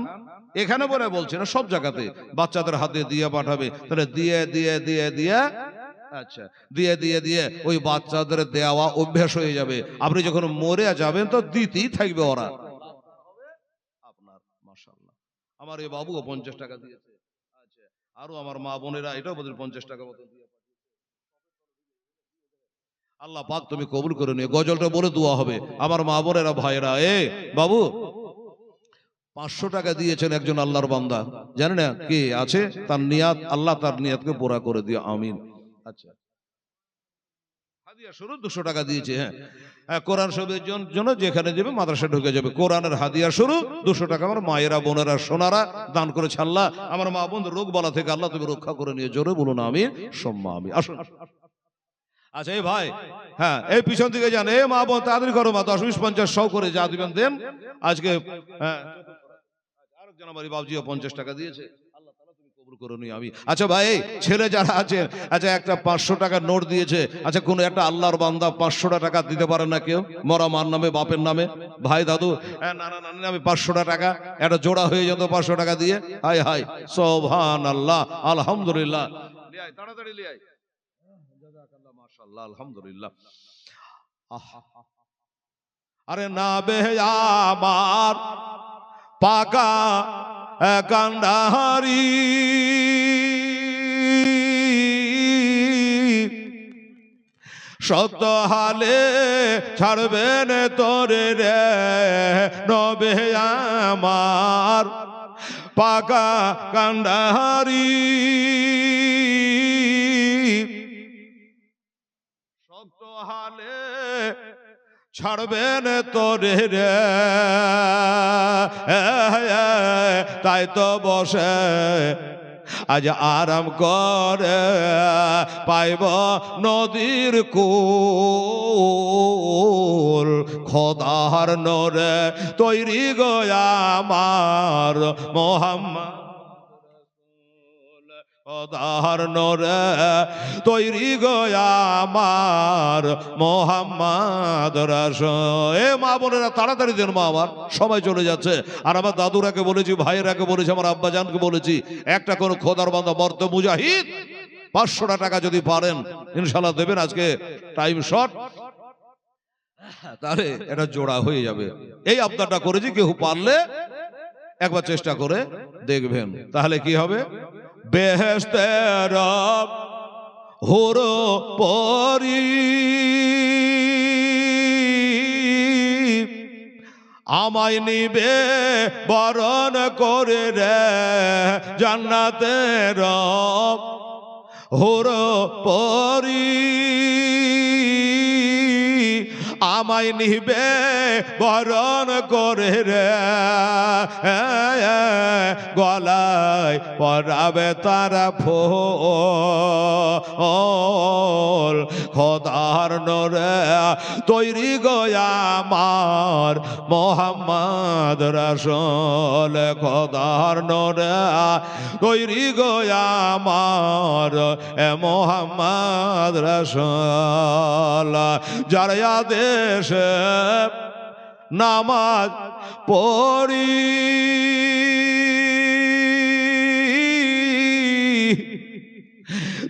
এখানে বলে বলছে না সব জায়গাতে বাচ্চাদের হাতে দিয়ে পাঠাবে, তাহলে দিয়ে দিয়ে দিয়ে দিয়ে আচ্ছা দিয়ে দিয়ে দিয়ে ওই বাচ্চাদের দেওয়া অভ্যাস হয়ে যাবে। আপনি যখন মরে যাবেন তো দিতেই থাকবে ওরা আপনার। মাশাআল্লাহ, আমার এই বাবুও 50 টাকা দিয়েছে। আচ্ছা, আরো আমার মা বোনেরা এটাও বলেন 50 টাকা মতো দিয়ে। আল্লাহ পাক তুমি কবুল করে নিও। গজলটা বলে দোয়া হবে। আমার মা বোনেরা ভাইরা, এ বাবু 500 টাকা দিয়েছেন একজন আল্লাহর বান্দা, জানেন না কি আছে তার নিয়াত, আল্লাহ তার নিয়াতকে পুরা করে দিও, আমিন। আচ্ছা, হাদিয়া শুরু 200 টাকা দিয়েছে। হ্যাঁ, কোরআন শরীফের জন্য যেখানে যাবে মাদ্রাসা ঢুকে যাবে, কোরআনের হাদিয়া শুরু 200 টাকা। আমার মায়েরা বোনেরা সোনারা দান করেছে। আল্লাহ আমার মা বোন রোগ বালা থেকে আল্লাহ তুমি রক্ষা করে নিয়ে, জোরে বলুন আমিন, সম্মা আমিন। আসুন। আচ্ছা এই ভাই, হ্যাঁ এই পিছন দিকে যান, এ মা বোন তাড়াতাড়ি করো মা, 10, 20, 50 100 করে যা দিবেন দেন আজকে। হ্যাঁ, আরেকজন আমার বাবজিও 50 টাকা দিয়েছে, আল্লাহ তাআলা তুমি কবুল করে নিও, আমি। আচ্ছা ভাই ছেলে যারা আছে, আচ্ছা একটা 500 টাকার নোট দিয়েছে। আচ্ছা কোন একটা আল্লাহর বান্দা 500 টাকা দিতে পারে না কেউ? মরা মার নামে, বাপের নামে, ভাই দাদু, নানা নানির নামে 500 টাকা একটা জোড়া হয়ে যেত 500 টাকা দিয়ে। হাই হাই সুবহানাল্লাহ, আলহামদুলিল্লাহ, লিয়াই তাড়াতাড়ি লিয়াই। জাযাকাল্লাহ, মাশাআল্লাহ, আলহামদুলিল্লাহ। আরে না বে আমার পাকা কান্ডাহারি, সত্য হালে ছাড়বেন তোরে রে নবে আমার পাকা কান্ডাহারি, সত্য হালে ছাড়বেন তোরে রে, তাই তো বসে আজ আরাম করে পাইব নদীর কুল, খোদার নরে তৈরি গো আমার মোহাম্মদ, খোদার নরে তৈরি গো আমার মোহাম্মদ রাসূল। এ মা বোনেরা তাড়াতাড়ি দেন মা, আমার সময় চলে যাচ্ছে। আর আমার দাদুরাকে বলেছি, ভাইয়েরাকে বলেছি, আমার আব্বা জানকে বলেছি, একটা কোন খোদার বান্দা মর্দ মুজাহিদ 500 টাকা যদি পারেন ইনশাআল্লাহ দেবেন। আজকে টাইম শর্ট, তাহলে এটা জোড়া হয়ে যাবে। এই আবদারটা করেছি, কেউ পারলে একবার চেষ্টা করে দেখবেন, তাহলে কি হবে। বেহেশতের হুর পরি আমায় নিবে বরণ করে রে, জান্নাতের হুর পরি আমায় নিবে বরণ করে রে, গলায় পরাবে তারা ফুল, খোদার নূরে তৈরি গো আমার মোহাম্মদ রাসূল, খোদার নূরে তৈরি গো আমার মোহাম্মদ রাসূল। যার আদেশে নামাজ পড়ি,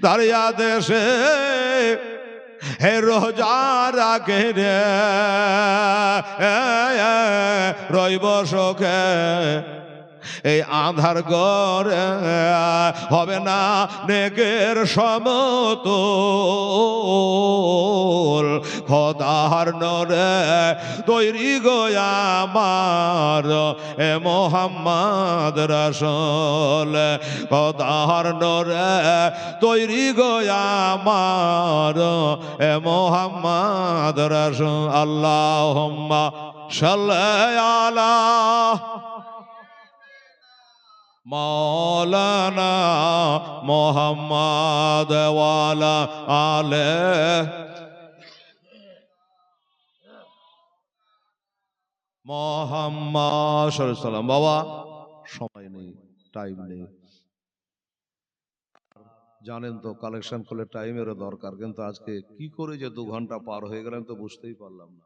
তার আদেশে হে রোজা রাখে রে রইব সুখে এই আধার ঘরে, হবে না নেকের সমতুল। খোদার নূরে তৈরি গো আমার মোহাম্মদ রাসূল, খোদার নূরে তৈরি গো আমার মোহাম্মদ রাসূল। আল্লাহুম্মা সাল্লি আলা মাওলানা মুহাম্মদ ওয়ালা আলে মুহাম্মদ সাল্লাম। বাবা সময় নেই, টাইম নেই, জানেন তো কালেকশন করলে টাইমেরও দরকার, কিন্তু আজকে কি করে যে 2 ঘন্টা পার হয়ে গেল তো বুঝতেই পারলাম না।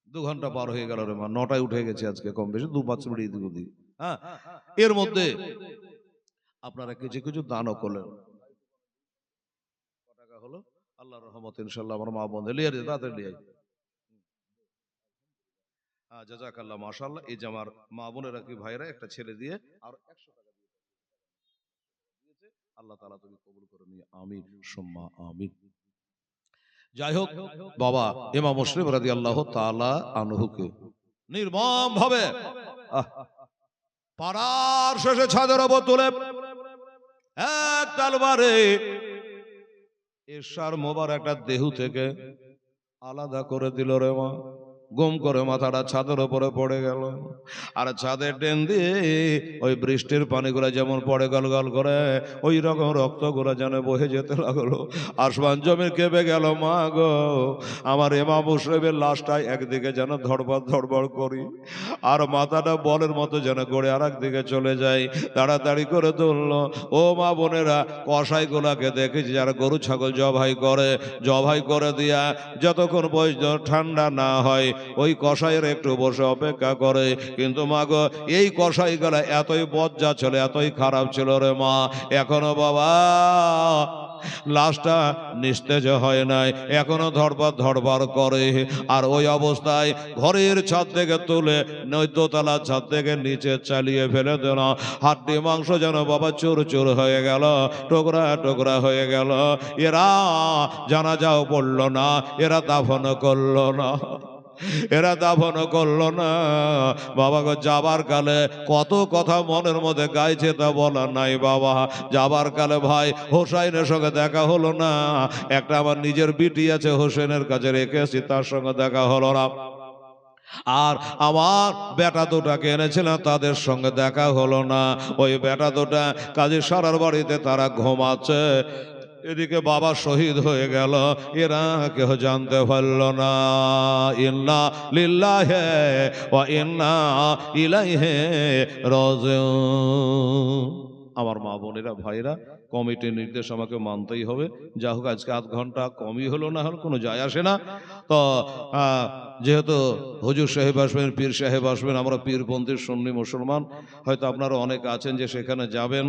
2 ঘন্টা পার হয়ে গেল রে মা, 9টায় উঠে গেছে আজকে, কম বেশি 2-5 মিনিট এদিক ওদিক। হ্যাঁ, এর মধ্যে আপনারা কিছু কিছু দানও করলেন। টাকা হলো আল্লাহর রহমত ইনশাআল্লাহ। আমার মা বোন লিয়ে দিয়ে তাড়াতাড়ি লিয়ে জাযাকাল্লাহ মাশাআল্লাহ। এই যে আমার মা বোনেরা কি ভাইরা একটা ছেলে দিয়ে আর 100 টাকা দিয়েছে, আল্লাহ তাআলা তুমি কবুল করে নিয়ে আমিন সুম্মা আমিন। যাই হোক বাবা, ইমাম মুসলিম রাদিয়াল্লাহু তাআলা আনহুকে নির্মম ভাবে পাড়ার শেষে ছাদের উপর তুলে এক তরবারে এশার মোবারক একটা দেহু থেকে আলাদা করে দিল রে মা। গুম করে মাথাটা ছাদের উপরে পড়ে গেল, আর ছাদের টেন দিয়ে ওই বৃষ্টির পানিগুলো যেমন পড়ে গল গল করে ওই রকম রক্তগুলো যেন বহে যেতে লাগলো। আসমান জমি কেঁপে গেল। মা গো, আমার ইমাম মুসলিমের লাশটাই একদিকে যেন ধড়বড় ধড়বড় করি, আর মাথাটা বলের মতো যেন গড়ে আর একদিকে চলে যায়। তাড়াতাড়ি করে তুলল। ও মা বোনেরা, কসাই গুলাকে দেখেছি যারা গরু ছাগল জবাই করে দিয়া যতক্ষণ পর্যন্ত ঠান্ডা না হয় ওই কসাইয়ের একটু বসে অপেক্ষা করে। কিন্তু মা গো, এই কসাই গুলা এতই বজ্জা ছিল, এতই খারাপ ছিল রে মা, এখনো বাবা লাশটা নিস্তেজ হয় নাই, এখনো ধড়পড় করে। আর ওই অবস্থায় ঘরের ছাদ থেকে তুলে 9তলা ছাদ থেকে নিচে চালিয়ে ফেলে দিল। হাড্ডি মাংস যেন বাবা চুর চুর হয়ে গেল, টুকরা টুকরা হয়ে গেল। এরা জানাজাও পড়ল না, এরা দাফন করলো না, এরা দাফন করলো না। বাবা গো, যাবার কালে কত কথা মনের মধ্যে গাইছে তা বলা নাই বাবা। যাবার কালে ভাই হোসাইনের সঙ্গে দেখা হলো না। একটা আমার নিজের বিটি আছে, হোসেনের কাছে রেখেছি, তার সঙ্গে দেখা হলো না। আর আমার বেটা দুটাকে এনেছিলাম, তাদের সঙ্গে দেখা হলো না। ওই বেটা দুটা কাজী সারার বাড়িতে তারা ঘুমাচ্ছে, এদিকে বাবা শহীদ হয়ে গেল, এরা কেউ জানতে পারল না। ইন্না লিল্লাহি ওয়া ইন্না ইলাইহি রাজিউন। আমার মা বোনেরা ভাইরা, কমিটির নির্দেশ আমাকে মানতেই হবে। যা হোক, আজকে আধ ঘন্টা কমই হলো না হলো কোনো যায় আসে না। তো যেহেতু হুজুর সাহেব আসবেন, পীর সাহেব আসবেন, আমরা পীরপন্থী সুন্নি মুসলমান, হয়তো আপনারা অনেক আছেন যে সেখানে যাবেন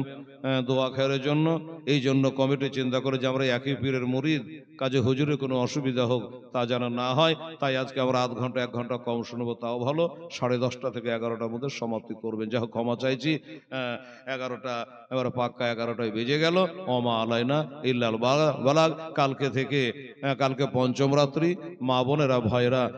দোয়া খেয়ারের জন্য। এই জন্য কমিটি চিন্তা করে যে আমরা একই পীরের মুরিদ, কাজে হুজুরের কোনো অসুবিধা হোক তা যেন না হয়, তাই আজকে আমরা আধ ঘন্টা 1 ঘন্টা কম শুনবো, তাও ভালো। 10:30 থেকে 11টার মধ্যে সমাপ্তি করবেন। যাই হোক, ক্ষমা চাইছি। 11টা এবার পাক্কা 11টায় বেজে গেল। ওমা আলাইনা ইল্লাল বালাগ। কালকে থেকে কালকে পঞ্চম রাত্রি। মা বোনেরা ভাইরা